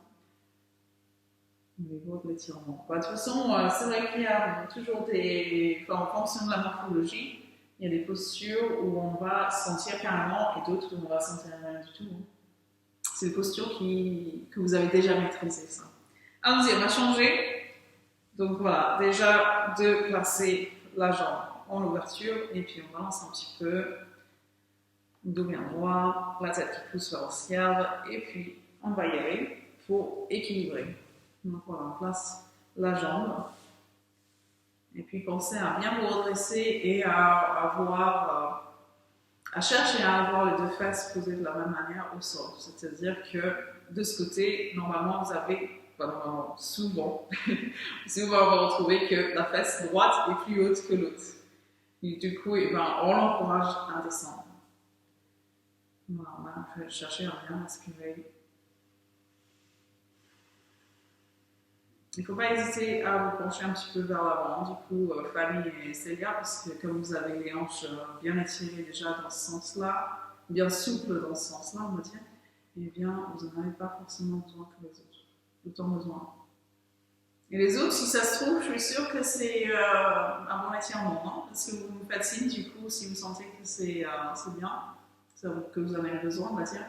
Au niveau de l'étirement. Bah, de toute façon, c'est vrai qu'il y a toujours des. Enfin, en fonction de la morphologie, il y a des postures où on va sentir carrément et d'autres où on va sentir rien du tout. Hein. C'est des postures que vous avez déjà maîtrisées, ça. Allons-y, on va changer. Donc voilà, déjà de placer la jambe en ouverture et puis on balance un petit peu. Dos bien droit, la tête qui pousse vers le ciel et puis on va y aller pour équilibrer. Donc voilà, on place la jambe. Et puis pensez à bien vous redresser et à chercher à avoir les deux fesses posées de la même manière au sol. C'est-à-dire que de ce côté, normalement, vous avez, enfin normalement, souvent, on va retrouver que la fesse droite est plus haute que l'autre. Et du coup, eh ben, on l'encourage à descendre. Voilà, on va chercher à bien respirer. Il ne faut pas hésiter à vous pencher un petit peu vers l'avant, du coup, Fanny et Célia, parce que comme vous avez les hanches bien étirées déjà dans ce sens-là, bien souples dans ce sens-là, on va dire, eh bien, vous n'en avez pas forcément besoin que les autres. Autant besoin. Et les autres, si ça se trouve, je suis sûre que c'est un bon étirement, non? Parce que vous me faites signe, du coup, si vous sentez que c'est bien, que vous en avez besoin, on va dire.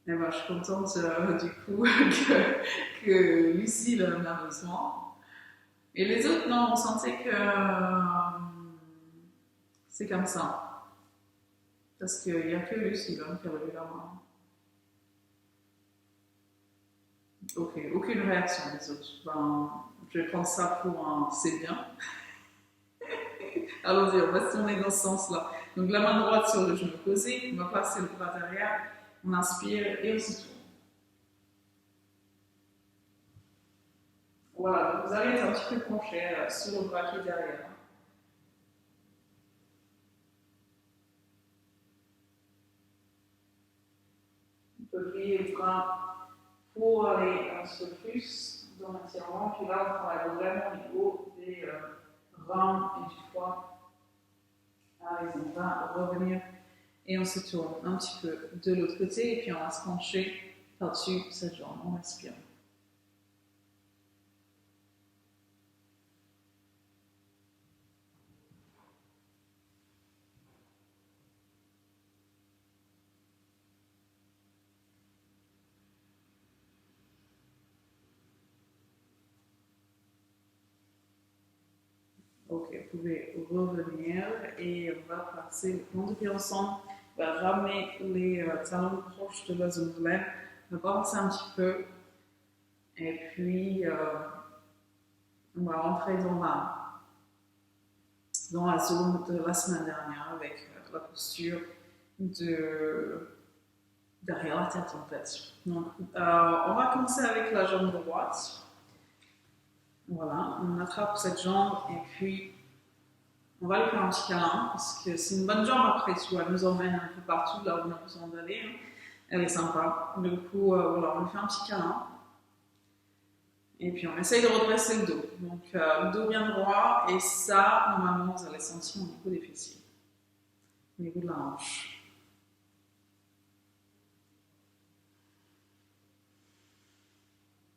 Et ben, je suis contente du coup que Lucille en a besoin. Et les autres, non, on sentait que c'est comme ça. Parce qu'il n'y a que Lucille qui a levé la main. Ok, aucune réaction des autres. Ben, je vais prendre ça pour un c'est bien. Allons-y, on va se tourner dans ce sens-là. Donc la main droite sur le genou posé, on va passer le bras derrière, on inspire et on se tourne. Voilà, donc vous allez être un petit peu penché sur le bras qui est derrière. On peut plier le bras pour aller un petit peu plus dans l'étirement. Puis là, on travaille vraiment au niveau des reins et du foie. Allez, on va revenir et on se tourne un petit peu de l'autre côté et puis on va se pencher par-dessus cette jambe. On respire. Ok, vous pouvez revenir et on va placer le plomb de pied ensemble. On va ramener les talons proches de la zone de lèvres. On va balancer un petit peu. Et puis, on va rentrer dans la zone de la semaine dernière avec la posture derrière la tête en fait. Donc, on va commencer avec la jambe droite. Voilà, on attrape cette jambe et puis on va lui faire un petit câlin parce que c'est une bonne jambe après tout. Elle nous emmène un peu partout là où on a besoin d'aller. Hein. Elle est sympa. Du coup, voilà, on lui fait un petit câlin. Et puis on essaye de redresser le dos. Donc le dos bien droit et ça, normalement, vous allez sentir au niveau des fessiers, au niveau de la hanche.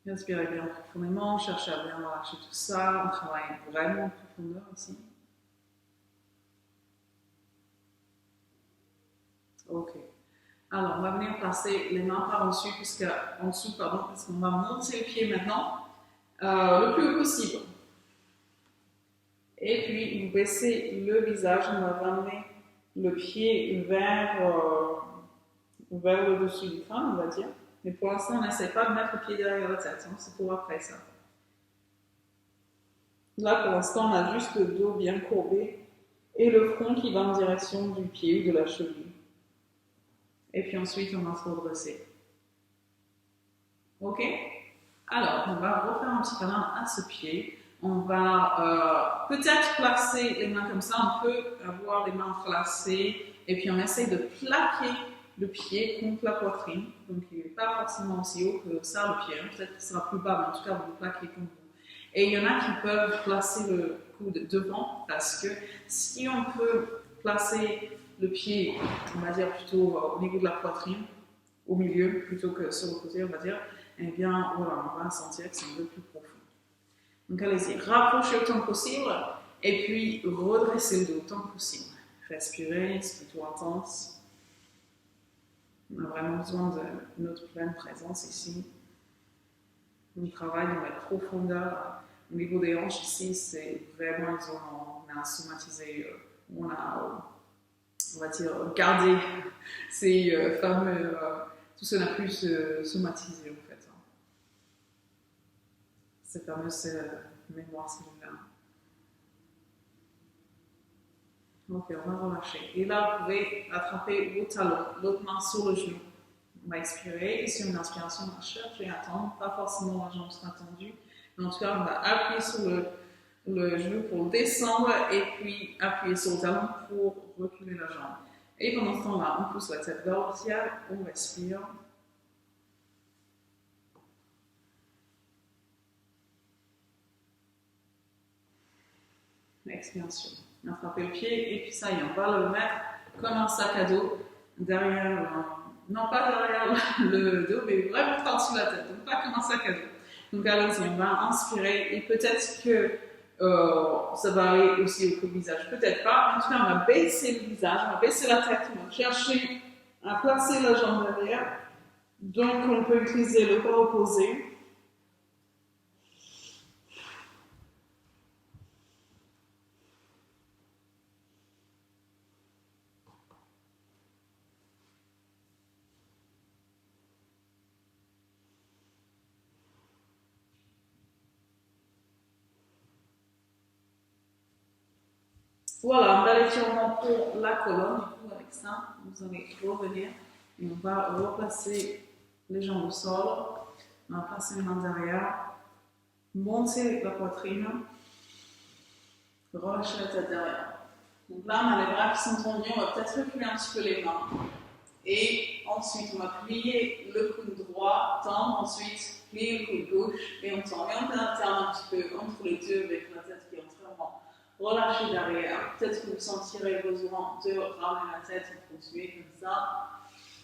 Inspirez bien profondément, cherchez à bien relâcher tout ça. On travaille vraiment en profondeur ici. Ok. Alors, on va venir placer les mains par-dessus, parce qu'on va monter le pied maintenant le plus haut possible. Et puis, vous baissez le visage, on va ramener le pied vers le dessus du crâne, on va dire. Mais pour l'instant, on n'essaie pas de mettre le pied derrière la tête, hein, c'est pour après ça. Là, pour l'instant, on a juste le dos bien courbé et le front qui va en direction du pied ou de la cheville. Et puis ensuite, on va se redresser. Ok? Alors, on va refaire un petit câlin à ce pied. On va peut-être placer les mains comme ça. On peut avoir les mains placées. Et puis, on essaie de plaquer le pied contre la poitrine. Donc, il n'est pas forcément aussi haut que ça, le pied. Peut-être qu'il sera plus bas, mais en tout cas, vous le plaquez contre vous. Et il y en a qui peuvent placer le coude devant, parce que si on peut placer le pied, on va dire plutôt au niveau de la poitrine, au milieu, plutôt que sur le côté, on va dire, eh bien, voilà, on va sentir que c'est un peu plus profond. Donc, allez-y, rapprochez autant que possible, et puis redressez le dos autant que possible. Respirez, c'est plutôt intense. On a vraiment besoin de notre pleine présence ici. On travaille dans la profondeur. Au niveau des hanches ici, c'est vraiment, on a somatisé, on va dire, gardé ces fameux, tout ça n'a plus somatisé en fait. Ces fameuses mémoires cellulaires. Ok, on va relâcher. Et là, vous pouvez attraper vos talons, l'autre main sur le genou. On va expirer. Et sur une inspiration, on va chercher à tendre. Pas forcément la jambe sera tendue. Mais en tout cas, on va appuyer sur le genou pour descendre et puis appuyer sur le talon pour reculer la jambe. Et pendant ce temps-là, on pousse la tête vers le ciel, on respire. Expiration. Attrapez le pied et puis ça y est, on va le mettre comme un sac à dos derrière, non pas derrière le dos, mais vraiment par-dessus la tête, donc pas comme un sac à dos. Donc allons-y, on va inspirer et peut-être que ça va aller aussi au visage, peut-être pas. En tout cas, on va baisser le visage, on va baisser la tête, on va chercher à placer la jambe derrière. Donc on peut utiliser le bras opposé. Voilà, un bel étirement pour la colonne. Du coup, avec ça, vous allez revenir et on va replacer les jambes au sol. On va placer les mains derrière, monter la poitrine, relâcher la tête derrière. Donc là, on a les bras qui sont tendus, on va peut-être reculer un petit peu les mains. Et ensuite, on va plier le coude droit, tendre, ensuite plier le coude gauche et on tend. Et on alterne un petit peu entre les deux avec la tête qui est entièrement relâchez derrière. Peut-être que vous sentirez besoin de ramener la tête et continuer comme ça.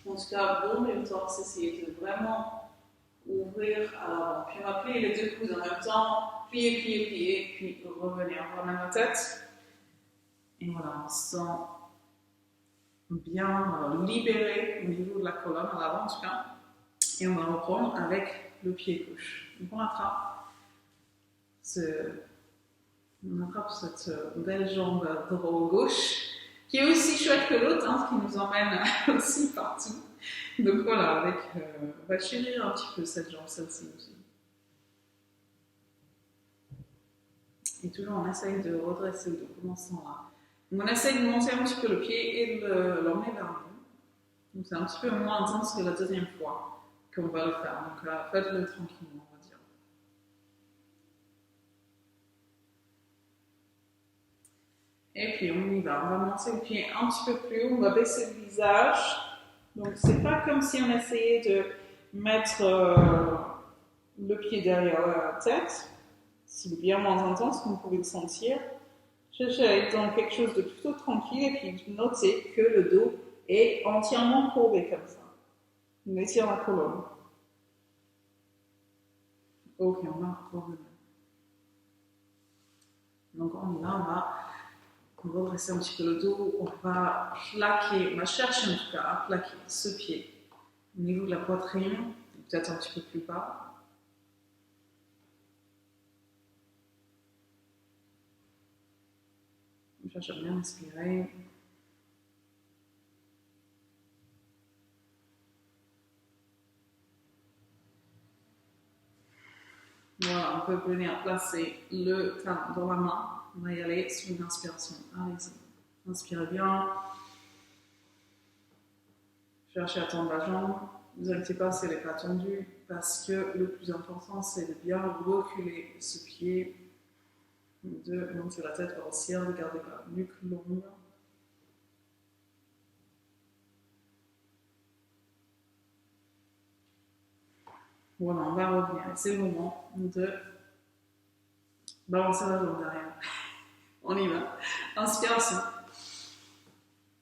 En tout cas, bon le torse, essayez de vraiment ouvrir à l'avant. Puis on va plier les deux coudes en même temps. Plier, plier, plier, puis revenir. On ramène la tête. Et voilà, on se sent bien libéré au niveau de la colonne, à l'avant en tout cas. Et on va reprendre avec le pied gauche. Donc on attrape cette belle jambe gauche, qui est aussi chouette que l'autre, hein, qui nous emmène aussi partout. Donc voilà, on va chérir un petit peu cette jambe, celle-ci aussi. Et toujours on essaye de redresser le dos pendant ce temps-là. Donc on essaye de monter un petit peu le pied et de l'emmener vers nous. Donc c'est un petit peu moins intense que la deuxième fois qu'on va le faire. Donc là, faites-le tranquillement, on va dire. Et puis on y va, on va monter le pied un petit peu plus haut, on va baisser le visage. Donc c'est pas comme si on essayait de mettre le pied derrière la tête. C'est bien moins intense, comme vous pouvez le sentir. Cherchez à être dans quelque chose de plutôt tranquille et puis notez que le dos est entièrement courbé comme ça. On étire la colonne. Ok, on va revenir. Donc on y va, on va redresser un petit peu le dos, on va plaquer, on va chercher en tout cas à plaquer ce pied au niveau de la poitrine, peut-être un petit peu plus bas. cherche à bien inspirer. Voilà, on peut venir placer le talon dans la main. On va y aller sur une inspiration. Allez-y. Inspirez bien. Cherchez à tendre la jambe. Ne vous inquiétez pas si elle n'est pas tendue, parce que le plus important, c'est de bien reculer ce pied, de monter la tête vers le ciel, de garder la nuque longue. Voilà, on va revenir. C'est le moment de balancer la jambe derrière. On y va. Inspiration.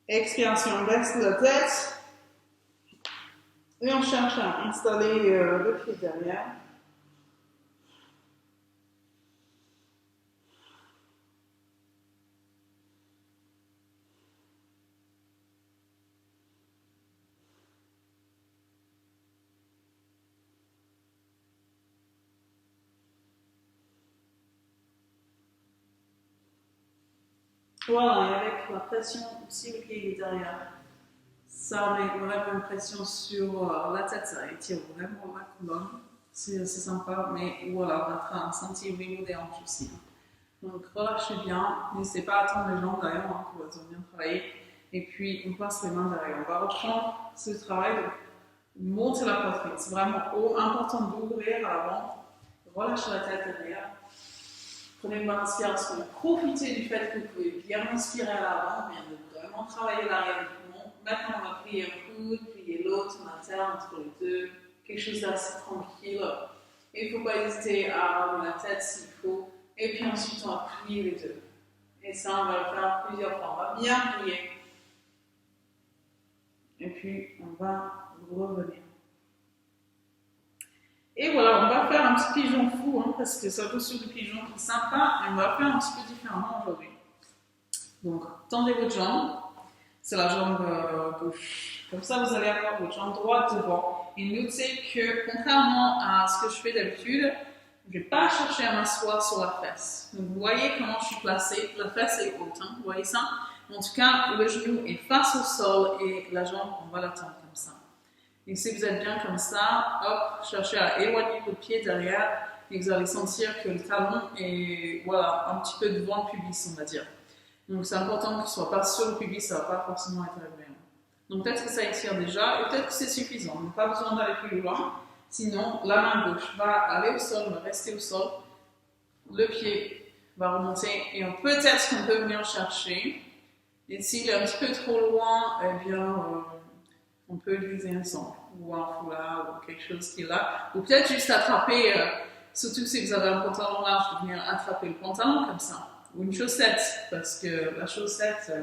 Expiration, on baisse la tête. Et on cherche à installer le pied derrière. Voilà, et avec la pression, si le pied est derrière, ça met vraiment une pression sur la tête, ça étire vraiment la colonne. C'est assez sympa, mais voilà, on va sentir au niveau des hanches aussi. Donc relâchez bien, n'hésitez pas à tendre les jambes d'ailleurs, hein, pour qu'ils ont bien travaillé. Et puis on passe les mains derrière. On va reprendre ce travail, donc monter la poitrine. C'est vraiment important d'ouvrir à l'avant, relâchez la tête derrière. Prenez une bonne inspiration, profitez du fait que vous pouvez bien inspirer à l'avant, bien de vraiment travailler l'arrière du poumon. Maintenant, on va plier un coude, plier l'autre, on alterne entre les deux, quelque chose d'assez tranquille. Et il ne faut pas hésiter à ramener la tête s'il faut, et puis ensuite on va plier les deux. Et ça, on va le faire plusieurs fois. On va bien plier. Et puis, on va revenir. Et voilà, on va faire un petit pigeon fou, hein, parce que c'est la posture du pigeon qui est sympa, et on va faire un petit peu différemment aujourd'hui. Donc, tendez votre jambe, c'est la jambe gauche. Comme ça, vous allez avoir votre jambe droite devant. Et notez que, contrairement à ce que je fais d'habitude, je ne vais pas chercher à m'asseoir sur la fesse. Donc, vous voyez comment je suis placée. La fesse est haute, hein, vous voyez ça? En tout cas, le genou est face au sol et la jambe, on va la tendre comme ça. Et si vous êtes bien comme ça, hop, cherchez à éloigner votre pied derrière et vous allez sentir que le talon est, voilà, un petit peu devant le pubis, on va dire. Donc c'est important qu'il ne soit pas sur le pubis, ça ne va pas forcément être agréable. Donc peut-être que ça étire déjà et peut-être que c'est suffisant. Donc pas besoin d'aller plus loin. Sinon, la main gauche va aller au sol, va rester au sol. Le pied va remonter et peut-être qu'on peut venir chercher. Et s'il est un petit peu trop loin, eh bien, on peut utiliser un sang ou un foulard ou quelque chose qui est là. Ou peut-être juste attraper, surtout si vous avez un pantalon large, venir attraper le pantalon comme ça. Ou une chaussette, parce que la chaussette,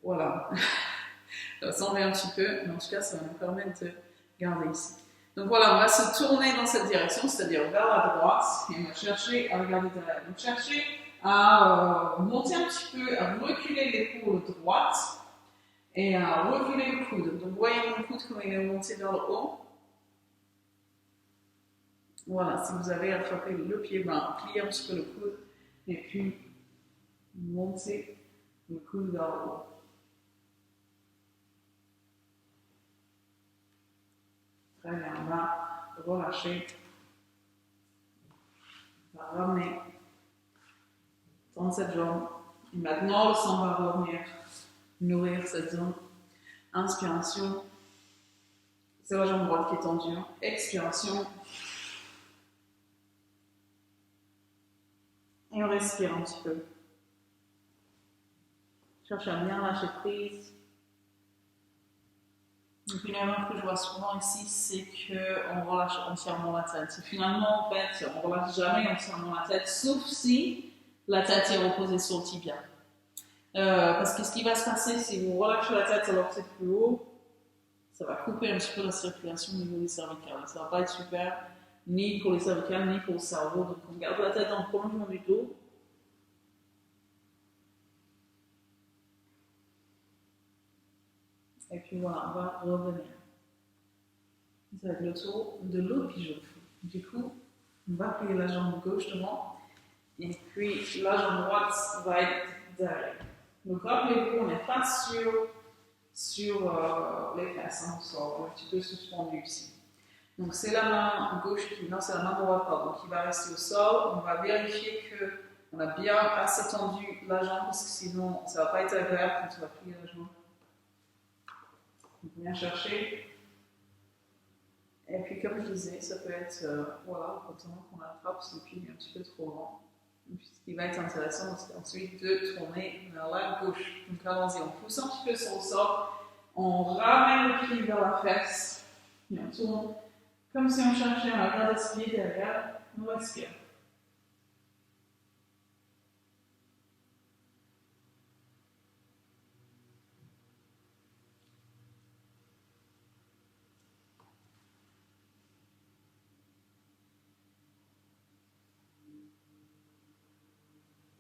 voilà, ça s'en va un petit peu, mais en tout cas, ça va nous permettre de garder ici. Donc voilà, on va se tourner dans cette direction, c'est-à-dire vers la droite, et on va chercher à regarder derrière. Donc cherchez à monter un petit peu, à reculer l'épaule droite, et à reculer le coude. Donc, vous voyez mon coude comme il est monté vers le haut. Voilà, si vous avez attrapé le pied bas, pliez un petit peu le coude et puis montez le coude vers le haut. Très bien, on va relâcher. On va ramener dans cette jambe. Et maintenant, le sang va revenir nourrir cette zone. Inspiration. C'est la jambe droite qui est tendue. Expiration. Et on respire un petit peu. Cherche à bien lâcher prise. Donc une erreur que je vois souvent ici, c'est qu'on relâche entièrement la tête. Et finalement, en fait, on ne relâche jamais entièrement la tête, sauf si la tête est reposée sur le tibia. Parce que ce qui va se passer, si vous relâchez la tête alors que c'est plus haut, ça va couper un petit peu la circulation au niveau des cervicales. Ça ne va pas être super, ni pour les cervicales, ni pour le cerveau. Donc on garde la tête en prolongement du dos. Et puis voilà, on va revenir. Ça va être le tour de l'autre pigeon. Du coup, on va plier la jambe gauche devant. Et puis la jambe droite va être derrière. Donc rappelez-vous, on n'est pas sur les fesses, hein, on est un petit peu suspendu ici. Donc c'est la main gauche c'est la main droite pardon, qui va rester au sol. On va vérifier qu'on a bien assez tendu la jambe parce que sinon ça ne va pas être agréable quand on va plier la jambe. Donc bien chercher. Et puis comme je disais, ça peut être voilà, le pantalon qu'on attrape si le pied est un petit peu trop grand. Ce qui va être intéressant, c'est ensuite de tourner vers la gauche. Donc allons-y, on pousse un petit peu sur le sol, on ramène le pied vers la fesse, et on tourne comme si on cherchait un regard d'escalier derrière, on respire.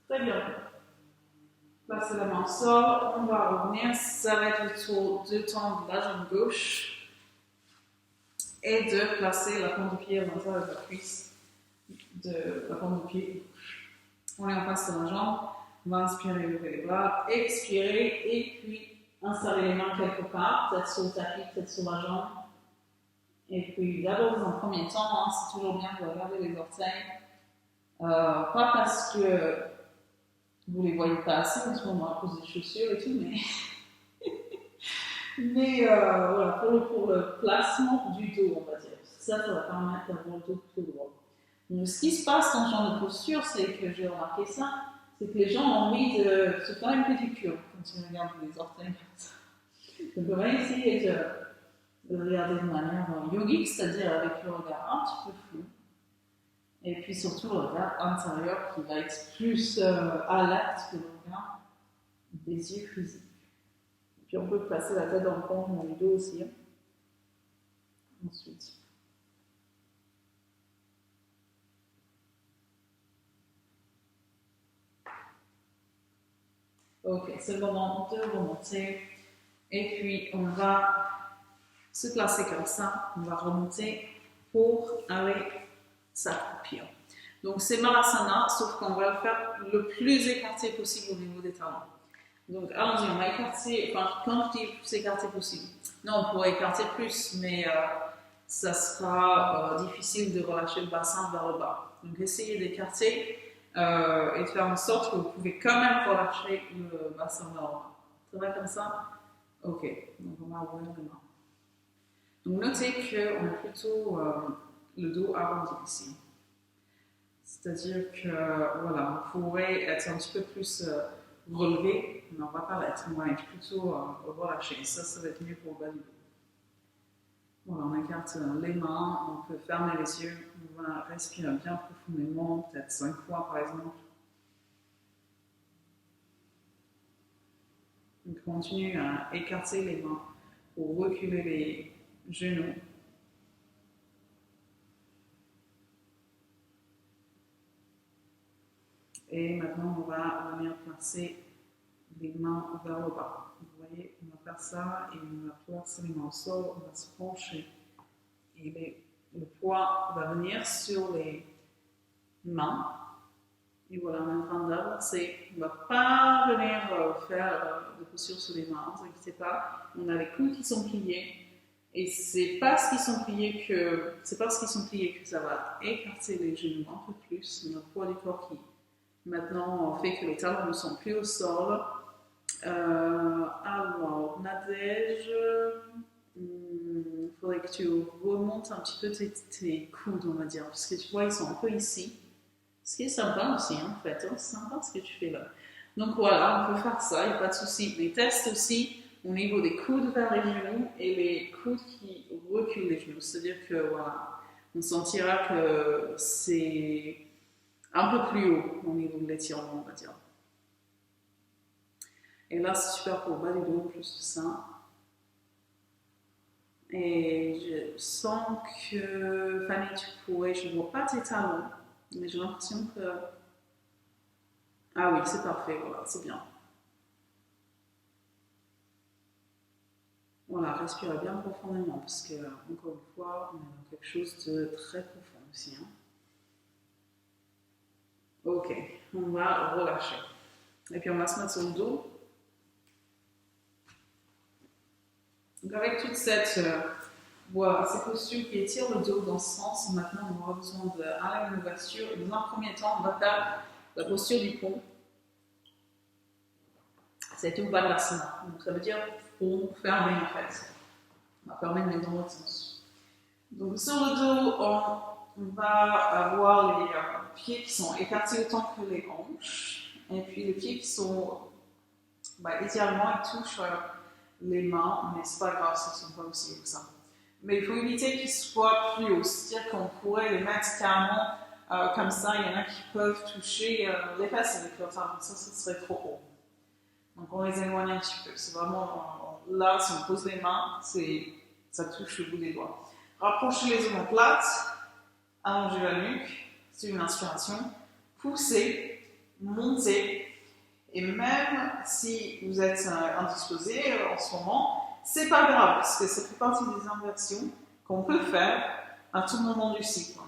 Très bien. Placez la main au sol, on va revenir, ça va être le tour de tendre la jambe gauche et de placer la pointe du pied à l'intérieur de la cuisse de la pointe du pied gauche. On est en face de la jambe, on va inspirer, lever les bras, expirer et puis installer les mains quelque part, peut-être sur le tapis, peut-être sur la jambe. Et puis d'abord, dans un premier temps, hein, c'est toujours bien de regarder les orteils. Pas parce que vous ne les voyez pas assez en ce moment à cause des chaussures et tout, mais voilà, pour le placement du dos, on va dire. Ça va permettre d'avoir le dos plus droit. Donc, ce qui se passe dans ce genre de posture, c'est que j'ai remarqué ça, c'est que les gens ont envie de se faire une pédicure quand ils regardent les orteils comme ça. Donc, on va essayer de regarder de manière yogique, c'est-à-dire avec le regard un petit peu flou. Et puis surtout le regard intérieur qui va être plus alerte que le regard des yeux physiques. Et puis on peut placer la tête dans le coin dans le dos aussi. Hein. Ensuite. Ok, c'est le moment de remonter. Et puis on va se placer comme ça. On va remonter pour aller s'accroupir. Donc c'est Malasana, sauf qu'on va le faire le plus écarté possible au niveau des talons. Donc allons-y, on va écarter, enfin quand je dis plus écarté possible, non on pourrait écarter plus, mais ça sera difficile de relâcher le bassin vers le bas. Donc essayez d'écarter et de faire en sorte que vous pouvez quand même relâcher le bassin vers le bas. Ça va comme ça? Ok, donc on va ouvrir les mains. Donc notez qu'on a plutôt le dos arrondi ici. C'est-à-dire que, voilà, on pourrait être un petit peu plus relevé, mais on ne va pas l'être, on va être plutôt relâché. Ça va être mieux pour le bas du dos. Voilà, on écarte les mains, on peut fermer les yeux, on va respirer bien profondément, peut-être 5 fois par exemple. On continue à écarter les mains pour reculer les genoux. Et maintenant, on va venir placer les mains vers le bas. Vous voyez, on va faire ça et on va placer les mains au sol, on va se pencher. Et le poids va venir sur les mains. Et voilà, on est en train d'avancer. On ne va pas venir faire de posture sur les mains, ne vous inquiétez pas. On a les coudes qui sont pliés. Et c'est parce qu'ils sont pliés que ça va écarter les genoux un peu plus, le poids du corps qui maintenant fait que les talons ne sont plus au sol. Alors, Nadège, il faudrait que tu remontes un petit peu tes coudes, on va dire, parce que tu vois, ils sont un peu ici. Ce qui est sympa aussi, hein, en fait, hein, c'est sympa ce que tu fais là. Donc voilà, on peut faire ça, il n'y a pas de souci. Les tests aussi au niveau des coudes vers les genoux et les coudes qui reculent les genoux. C'est-à-dire que voilà, on sentira que c'est un peu plus haut au niveau de l'étirement, on va dire. Et là, c'est super pour le bas du dos, plus de ça. Et je sens que, Fanny, tu pourrais, je ne vois pas tes talons, mais j'ai l'impression que... Ah oui, c'est parfait, voilà, c'est bien. Voilà, respirez bien profondément, parce que, encore une fois, on est dans quelque chose de très profond aussi. Hein. Ok, on va relâcher. Et puis on va se mettre sur le dos. Donc avec toute cette voilà, ces postures qui étirent le dos dans ce sens, maintenant on aura besoin d'aller une ouverture. Dans un premier temps, on va faire la posture du pont. C'est Uttanasana. Donc ça veut dire pont fermé en fait. On va fermer mais dans l'autre sens. Donc sur le dos, on va avoir les pieds qui sont écartés autant que les hanches. Et puis les pieds qui sont idéalement ils touchent les mains, mais c'est pas grave, ça ne sont pas aussi haut que ça. Mais il faut éviter qu'ils soient plus hauts, c'est-à-dire qu'on pourrait les mettre carrément comme ça. Il y en a qui peuvent toucher les fesses avec leurs armes, ça serait trop haut. Donc on les éloigne un petit peu. C'est vraiment là, si on pose les mains, ça touche le bout des doigts. Rapprochez les omoplates, allongez la nuque, c'est une inspiration, poussez, montez. Et même si vous êtes indisposé en ce moment, c'est pas grave, parce que ça fait partie des inversions qu'on peut faire à tout moment du cycle.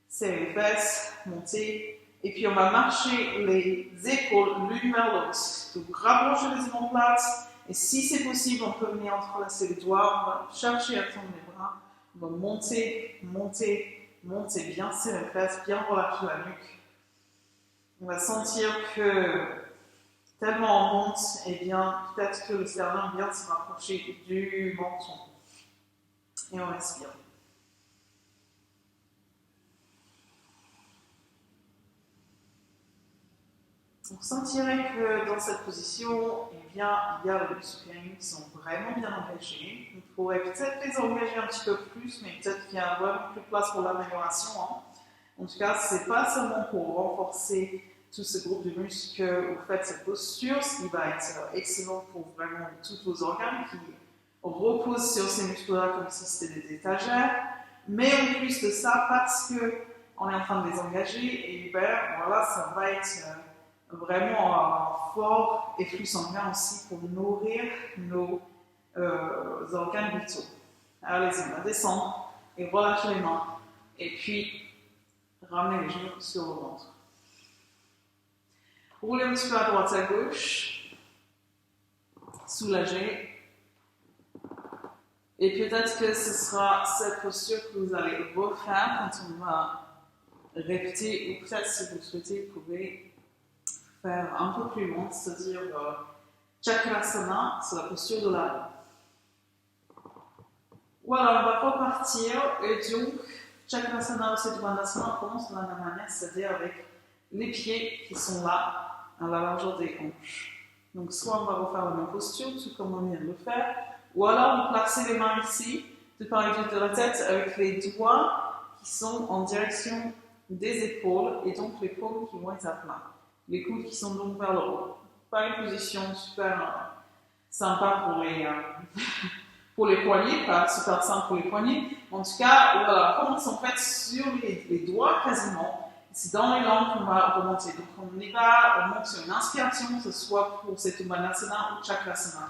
Serrez les fesses, montez, et puis on va marcher les épaules l'une vers l'autre. Donc rapprochez les omoplates, et si c'est possible, on peut venir entrelacer les doigts, on va chercher à tendre les bras, on va monter, monter, monter, bien serrer les fesses, bien relâcher la nuque. On va sentir que tellement on monte, et bien peut-être que le sternum vient de se rapprocher du menton. Et on respire. Vous sentirez que dans cette position, eh bien, il y a les muscles qui sont vraiment bien engagés. Vous pourrez peut-être les engager un petit peu plus, mais peut-être qu'il y a vraiment plus de place pour l'amélioration. En tout cas, ce n'est pas seulement pour renforcer tout ce groupe de muscles que vous faites cette posture, ce qui va être excellent pour vraiment tous vos organes qui reposent sur ces muscles-là comme si c'était des étagères. Mais en plus de ça, parce qu'on est en train de les engager, et bien voilà, ça va être vraiment fort et flux sanguin aussi pour nourrir nos organes vitaux. Allez-y, on va descendre et relâcher les mains. Et puis, ramenez les genoux sur le ventre. Roulez un petit peu à droite à gauche. Soulagez. Et peut-être que ce sera cette posture que vous allez refaire quand on va répéter. Ou peut-être si vous le souhaitez, vous pouvez faire un peu plus long, c'est-à-dire Chakrasana, c'est la posture de la. Voilà, on va repartir. Et donc, Chakrasana aussi Uttanasana, on commence de la même manière, c'est-à-dire avec les pieds qui sont là, à la largeur des hanches. Donc, soit on va refaire la même posture, tout comme on vient de le faire, ou alors vous placez les mains ici, de part et d'autre de la tête, avec les doigts qui sont en direction des épaules, et donc les paumes qui vont être à plat. Les coudes qui sont donc vers le haut. Pas une position super sympa pour les poignets, pas super simple pour les poignets. En tout cas, voilà, on commence en fait sur les doigts quasiment. C'est dans les langues qu'on va remonter. Donc on y va, on monte sur une inspiration, que ce soit pour cette Uttanasana ou Chakrasana.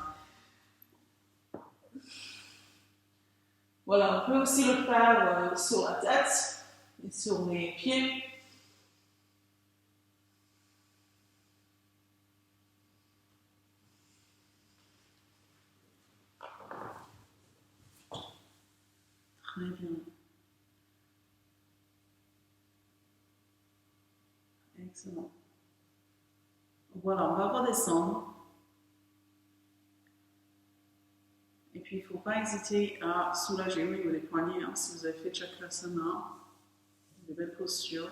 Voilà, on peut aussi le faire sur la tête et sur les pieds. Très bien. Excellent. Voilà, on va redescendre. Et puis, il ne faut pas hésiter à soulager au niveau des poignets. Si vous avez fait Chakrasana, des belles postures.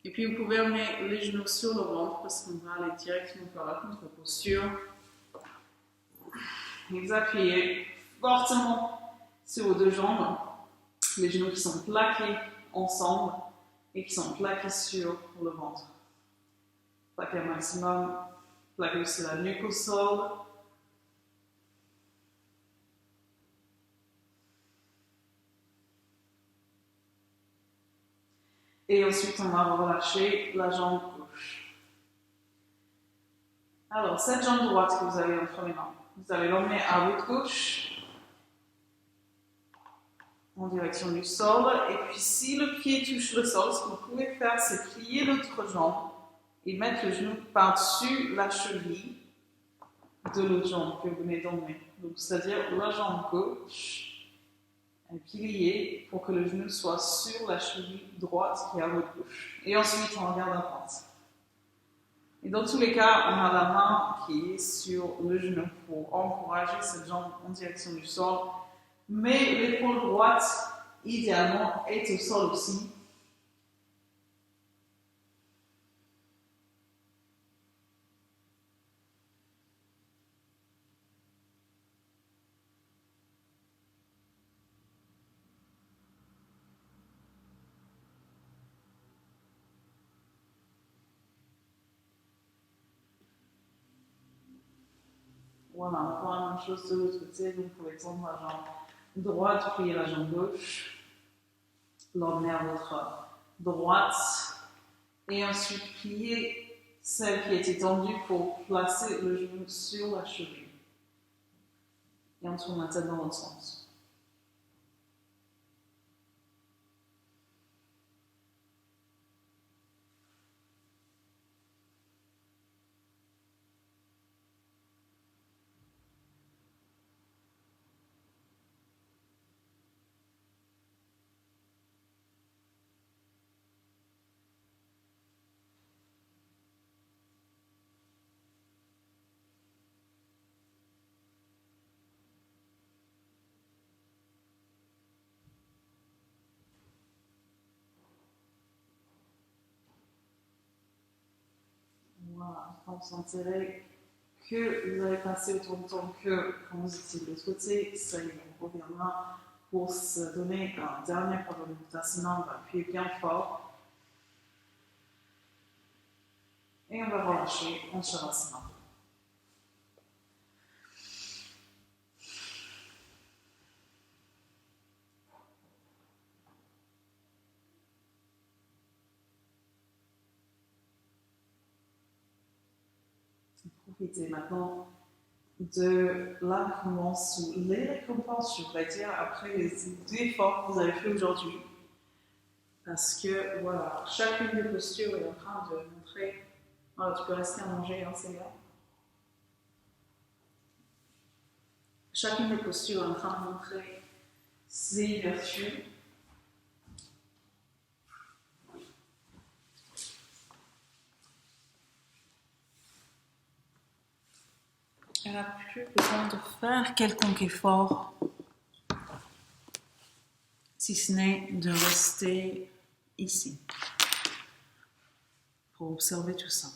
Et puis, vous pouvez amener les genoux sur le ventre parce qu'on va aller directement vers la contre-posture. Vous appuyez fortement sur vos deux jambes. Les genoux qui sont plaqués ensemble et qui sont plaqués sur le ventre. Plaquez au maximum. Plaquez aussi la nuque au sol. Et ensuite, on va relâcher la jambe gauche. Alors, cette jambe droite que vous avez entre les mains, vous allez l'emmener à votre gauche, en direction du sol. Et puis, si le pied touche le sol, ce que vous pouvez faire, c'est plier l'autre jambe et mettre le genou par-dessus la cheville de l'autre jambe que vous venez d'emmener. Donc, c'est-à-dire la jambe gauche est pliée pour que le genou soit sur la cheville droite qui est à votre gauche. Et ensuite, on regarde la pente. Et dans tous les cas, on a la main qui est sur le genou pour encourager cette jambe en direction du sol. Mais l'épaule droite, idéalement, est au sol aussi. Voilà, encore la même chose de l'autre côté. Donc, pour exemple, la jambe droite, pliez la jambe gauche. L'emmenez à votre droite. Et ensuite, pliez celle qui est étendue pour placer le genou sur la cheville. Et on tourne la tête dans l'autre sens. Voilà, quand vous sentirez que vous avez passé autour de ton cœur quand vous étiez de l'autre côté, ça y est, on reviendra pour se donner un dernier Pradana Uttanasana. On va appuyer bien fort. Et on va relâcher en Shavasana. Profitez maintenant de la récompense ou les récompenses, je pourrais dire, après les efforts que vous avez fait aujourd'hui. Parce que, voilà, chacune des postures est en train de montrer. Voilà, tu peux rester à manger, hein, c'est bien. Chacune des postures est en train de montrer ses vertus. Elle n'a plus besoin de faire quelconque effort, si ce n'est de rester ici pour observer tout ça.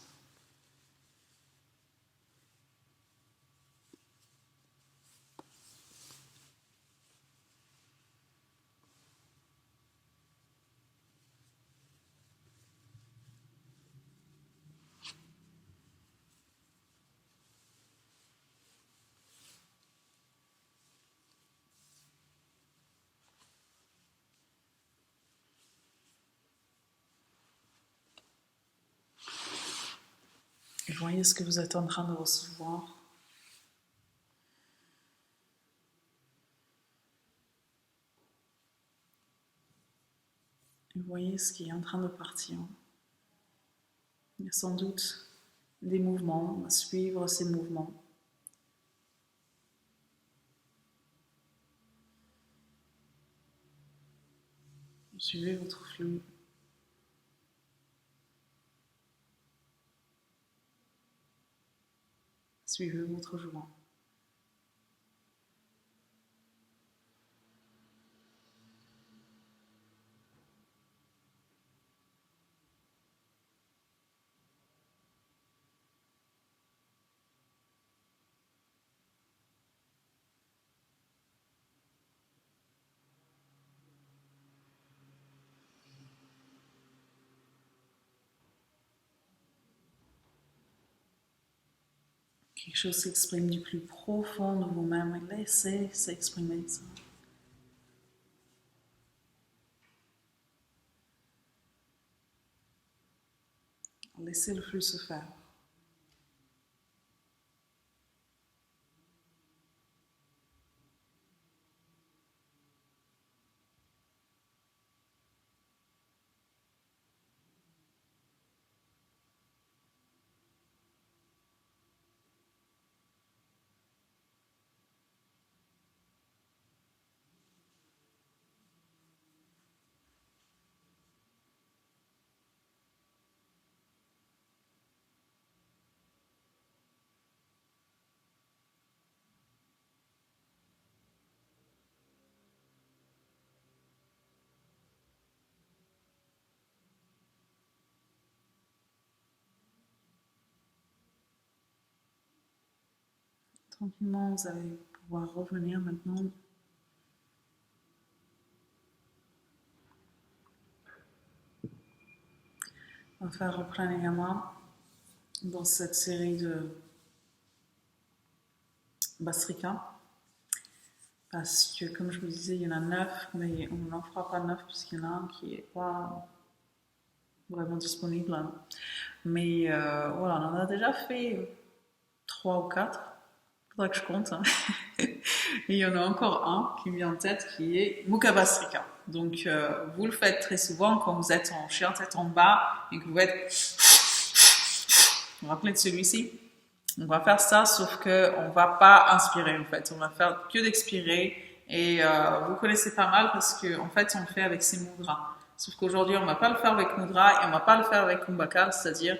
Et voyez ce que vous êtes en train de recevoir. Et voyez ce qui est en train de partir. Il y a sans doute des mouvements, à suivre ces mouvements. Suivez votre flux. Suivez votre joie. Quelque chose s'exprime du plus profond de vous-même et laissez s'exprimer ça. Laissez le flux se faire. Tranquillement, vous allez pouvoir revenir maintenant. On va faire le pranayama dans cette série de Bhastrika. Parce que, comme je vous disais, il y en a 9, mais on n'en fera pas 9 puisqu'il y en a un qui n'est pas vraiment disponible. Mais voilà, on en a déjà fait 3 ou 4. Il faudra que je compte. Hein. Et il y en a encore un qui me vient en tête qui est Mukha Bhastrika. Donc, vous le faites très souvent quand vous êtes en chien tête en bas et que vous êtes... Vous vous rappelez de celui-ci? On va faire ça, sauf qu'on ne va pas inspirer en fait. On va faire que d'expirer. Et vous connaissez pas mal parce qu'en fait, on le fait avec ces mudras. Sauf qu'aujourd'hui, on ne va pas le faire avec mudra et on ne va pas le faire avec kumbhaka, c'est-à-dire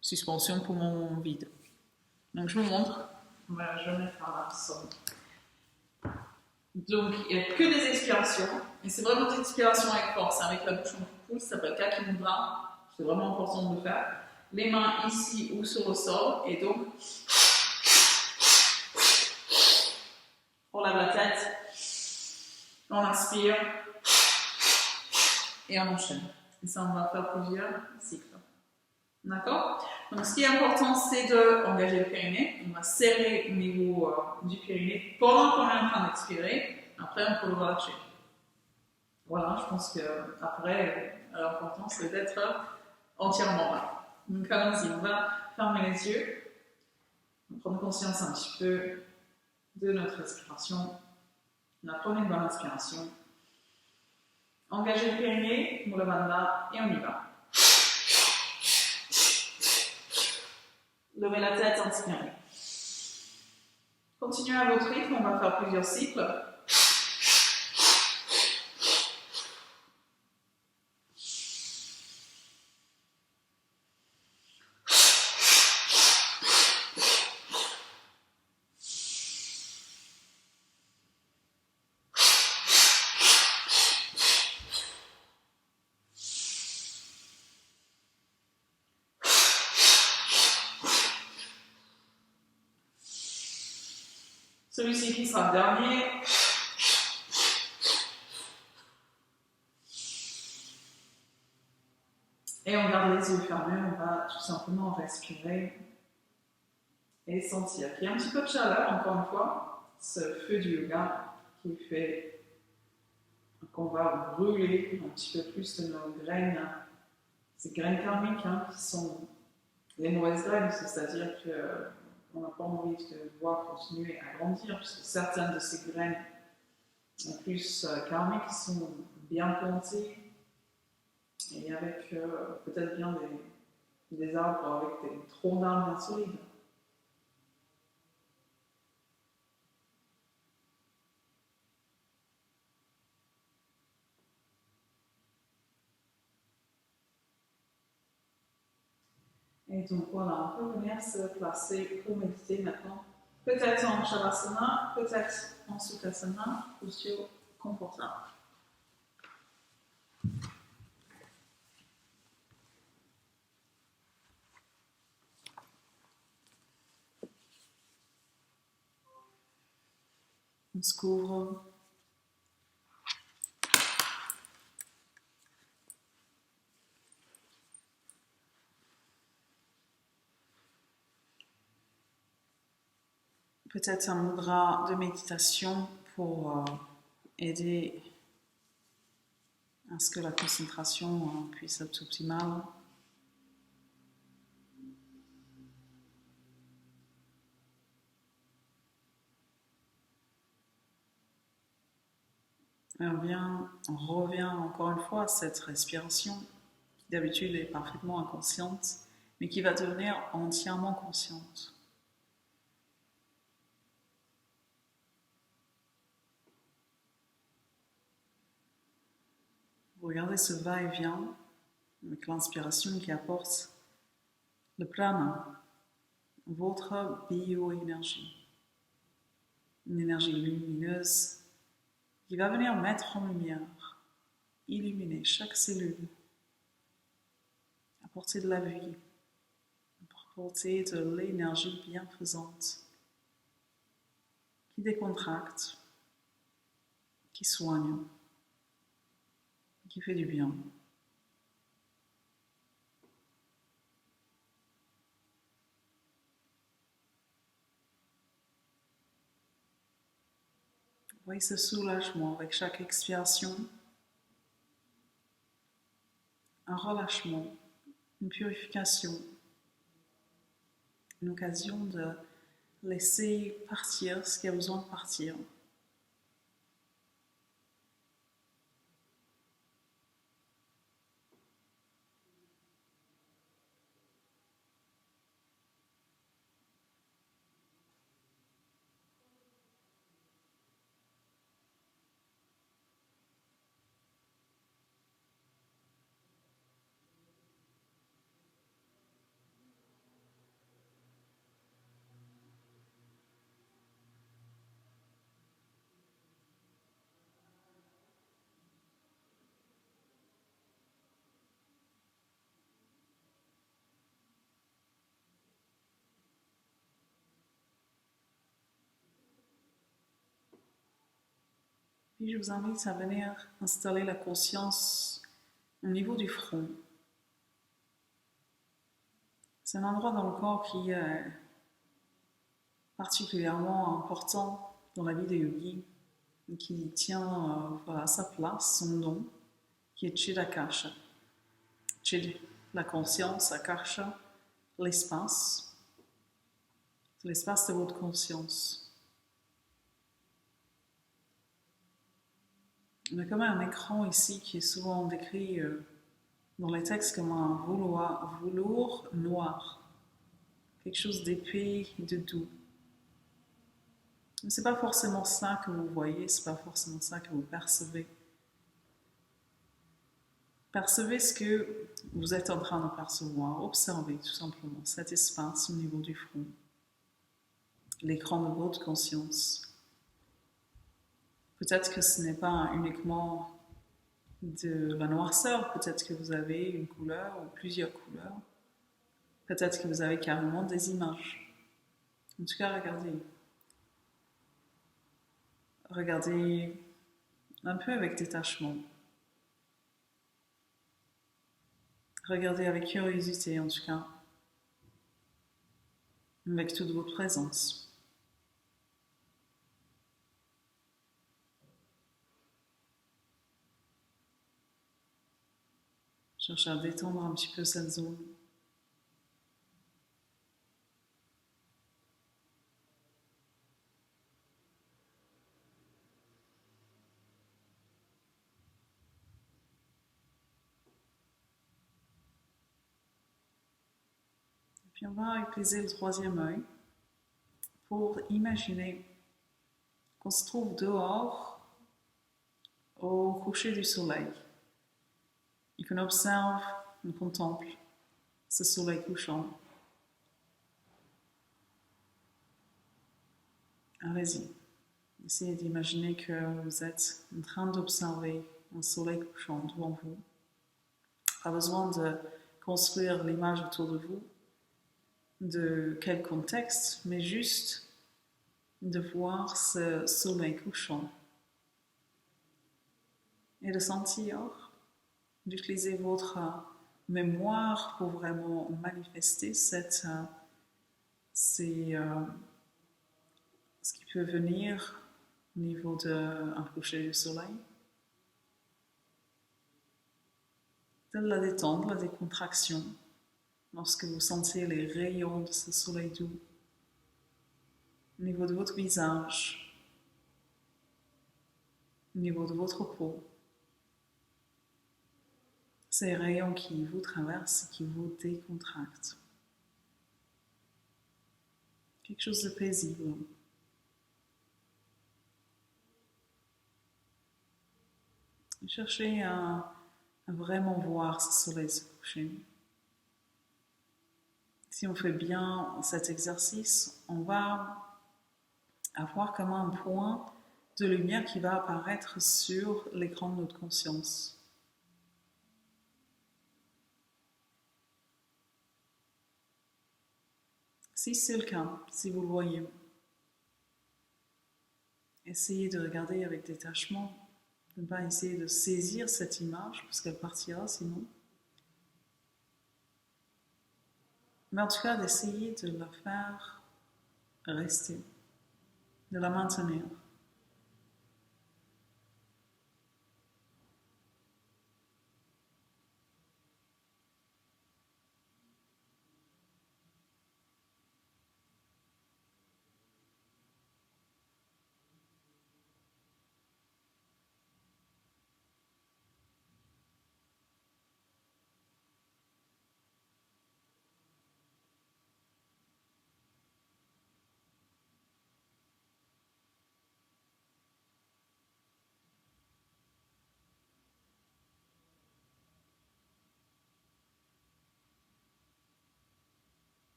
suspension poumon vide. Donc, je vous montre. Voilà, je vais mettre un son. Donc, il n'y a que des expirations. Et c'est vraiment des expirations avec force. Avec la bouche en pouce, ça s'appelle Kaki Mudra. C'est vraiment important de le faire. Les mains ici ou sur le sol. Et donc, on lève la tête. On inspire. Et on enchaîne. Et ça, on va faire plusieurs cycles. D'accord? Donc, ce qui est important, c'est d'engager le périnée. On va serrer au niveau du périnée pendant qu'on est en train d'expirer. Après, on peut le relâcher. Voilà, je pense qu'après, l'important, c'est d'être entièrement là. Donc, allons-y, on va fermer les yeux. On va prendre conscience un petit peu de notre respiration. On va prendre une bonne inspiration. Engagez le périnée, Mula Bandha, et on y va. Levez la tête, inspirez. Continuez à votre rythme, on va faire plusieurs cycles. Celui-ci qui sera le dernier. Et on garde les yeux fermés, on va tout simplement respirer et sentir qu'il y a un petit peu de chaleur, encore une fois, ce feu du yoga qui fait qu'on va brûler un petit peu plus de nos graines, ces graines karmiques qui sont les mauvaises graines, c'est-à-dire qu'on n'a pas envie de voir continuer à grandir, puisque certaines de ces graines en plus karmiques sont bien plantées et avec peut-être bien des arbres avec des troncs d'arbres bien solides. Et donc voilà, on peut venir se placer pour méditer maintenant. Peut-être en Shavasana, peut-être en Sukhasana, posture confortable. On se couvre. Peut-être un mudra de méditation pour aider à ce que la concentration puisse être optimale. Et on revient encore une fois à cette respiration qui d'habitude est parfaitement inconsciente, mais qui va devenir entièrement consciente. Vous regardez ce va-et-vient avec l'inspiration qui apporte le prana, votre bioénergie, une énergie lumineuse qui va venir mettre en lumière, illuminer chaque cellule, apporter de la vie, apporter de l'énergie bienfaisante. qui décontracte, qui soigne, qui fait du bien. Voyez ce soulagement avec chaque expiration, un relâchement, une purification, une occasion de laisser partir ce qui a besoin de partir. Puis je vous invite à venir installer la conscience au niveau du front. C'est un endroit dans le corps qui est particulièrement important dans la vie des yogis et qui tient à sa place, son nom, qui est Chidakasha. Chid, la conscience, Akasha, l'espace. C'est l'espace de votre conscience. On a comme un écran ici qui est souvent décrit dans les textes comme un velours noir. Quelque chose d'épais, de doux. Mais c'est pas forcément ça que vous voyez, c'est pas forcément ça que vous percevez. Percevez ce que vous êtes en train de percevoir. Observez tout simplement cet espace au niveau du front. L'écran de votre conscience. Peut-être que ce n'est pas uniquement de la noirceur, peut-être que vous avez une couleur ou plusieurs couleurs. Peut-être que vous avez carrément des images. En tout cas, regardez. Regardez un peu avec détachement. Regardez avec curiosité, en tout cas. Avec toute votre présence. Cherchez à détendre un petit peu cette zone. Et puis on va utiliser le troisième œil pour imaginer qu'on se trouve dehors au coucher du soleil et qu'on observe, on contemple ce soleil couchant. Allez-y, essayez d'imaginer que vous êtes en train d'observer un soleil couchant devant vous. Pas besoin de construire l'image autour de vous, de quel contexte, mais juste de voir ce soleil couchant et de sentir, d'utiliser votre mémoire pour vraiment manifester ce qui peut venir au niveau d'un coucher du soleil. De la détente, la décontraction, lorsque vous sentez les rayons de ce soleil doux au niveau de votre visage, au niveau de votre peau. Ces rayons qui vous traversent, qui vous décontractent. Quelque chose de paisible. Cherchez à vraiment voir ce soleil se coucher. Si on fait bien cet exercice, on va avoir comme un point de lumière qui va apparaître sur l'écran de notre conscience. Si c'est le cas, si vous le voyez, essayez de regarder avec détachement, de ne pas essayer de saisir cette image, parce qu'elle partira sinon. Mais en tout cas, d'essayer de la faire rester, de la maintenir.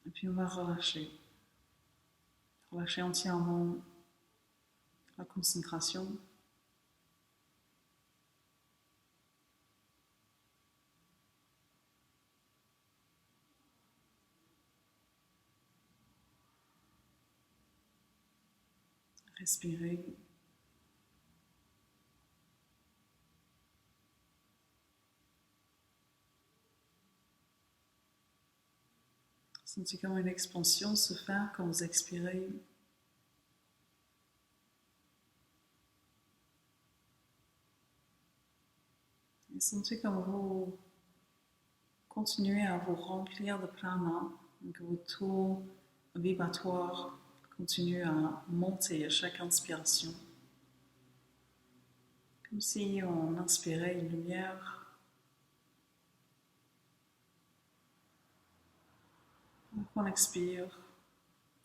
Et puis on va relâcher. Relâcher entièrement la concentration. Respirer. Sentez comment une expansion se fait quand vous expirez. Et sentez comme vous continuez à vous remplir de prana, que votre taux vibratoire continue à monter à chaque inspiration. Comme si on inspirait une lumière. On expire,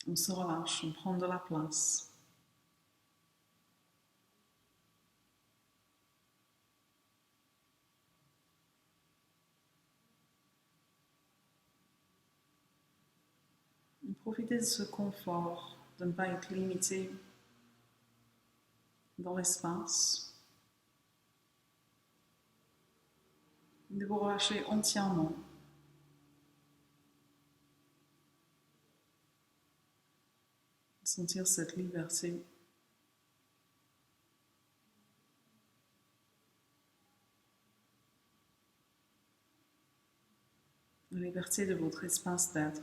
on se relâche, on prend de la place. Et profitez de ce confort, de ne pas être limité dans l'espace, de vous relâcher entièrement. Sentir cette liberté. La liberté de votre espace d'être.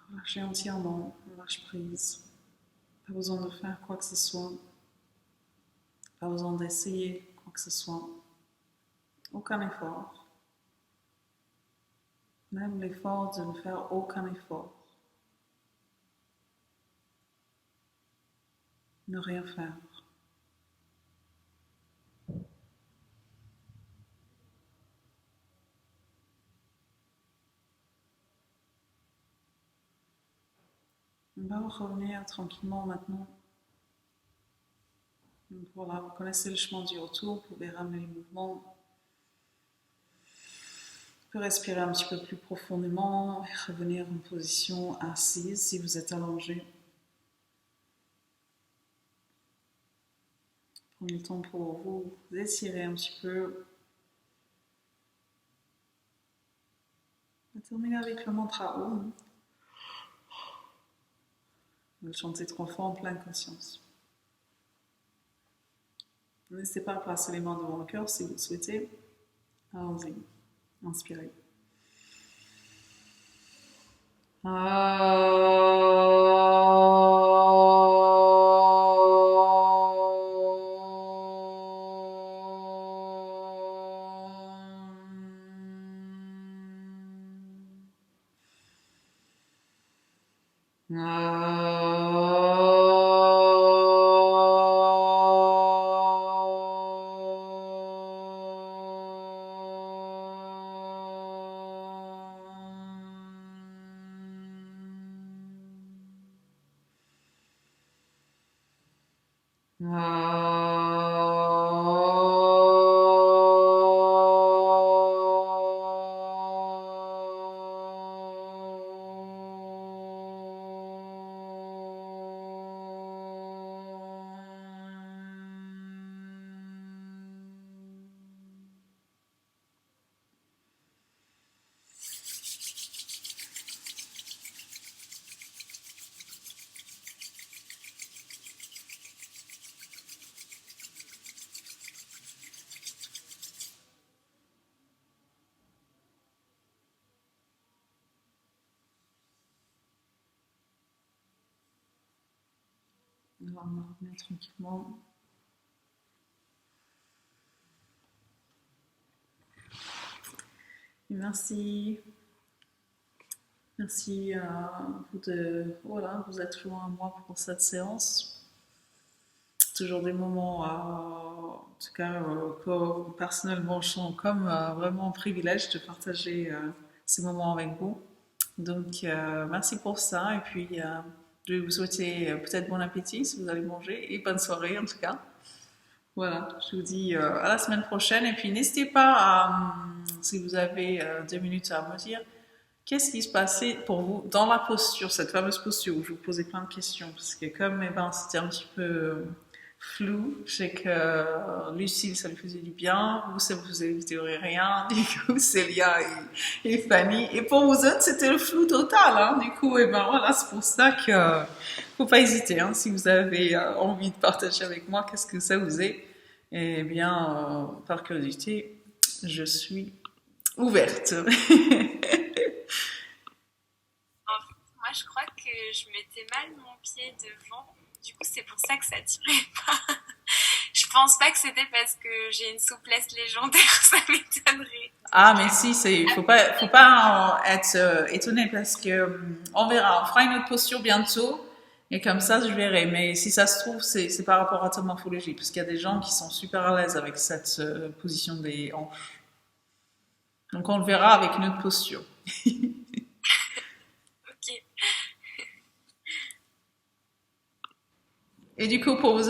Relâchez entièrement, lâche prise. Pas besoin de faire quoi que ce soit. Pas besoin d'essayer quoi que ce soit. Aucun effort. Même l'effort de ne faire aucun effort. Ne rien faire. On va revenir tranquillement maintenant. Donc voilà, vous connaissez le chemin du retour, vous pouvez ramener les mouvements. Vous pouvez respirer un petit peu plus profondément et revenir en position assise si vous êtes allongé. Prenez le temps pour vous étirer un petit peu. On va terminer avec le mantra Om. On va le chanter 3 fois en pleine conscience. N'hésitez pas à placer les mains devant le cœur si vous le souhaitez. Allons-y. Inspirez. On va me remettre tranquillement. Et merci. Merci à vous voilà, vous êtes loin à moi pour cette séance. Toujours des moments, en tout cas, que personnellement, je sens comme vraiment un privilège de partager ces moments avec vous. Donc, merci pour ça. Et puis, je vais vous souhaiter peut-être bon appétit si vous allez manger et bonne soirée en tout cas. Voilà, je vous dis à la semaine prochaine. Et puis, n'hésitez pas si vous avez 2 minutes à me dire, qu'est-ce qui se passait pour vous dans la posture, cette fameuse posture où je vous posais plein de questions? Parce que comme c'était un petit peu flou, je sais que Lucille, ça lui faisait du bien, vous, ça vous faisait rien, du coup, Célia et Fanny. Et pour vous autres, c'était le flou total, hein. Du coup, et ben voilà, c'est pour ça que faut pas hésiter, hein, si vous avez envie de partager avec moi, qu'est-ce que ça vous est? Eh bien, par curiosité, je suis ouverte. Moi, je crois que je mettais mal mon pied devant. Du coup, c'est pour ça que ça tirait pas. Je pense pas que c'était parce que j'ai une souplesse légendaire, ça m'étonnerait. Ah, Donc, mais si, faut pas être étonné parce que on verra, on fera une autre posture bientôt et comme ça, je verrai. Mais si ça se trouve, c'est par rapport à ta morphologie, parce qu'il y a des gens qui sont super à l'aise avec cette position des hanches. Donc on le verra avec une autre posture. ok. Et du coup, pour vous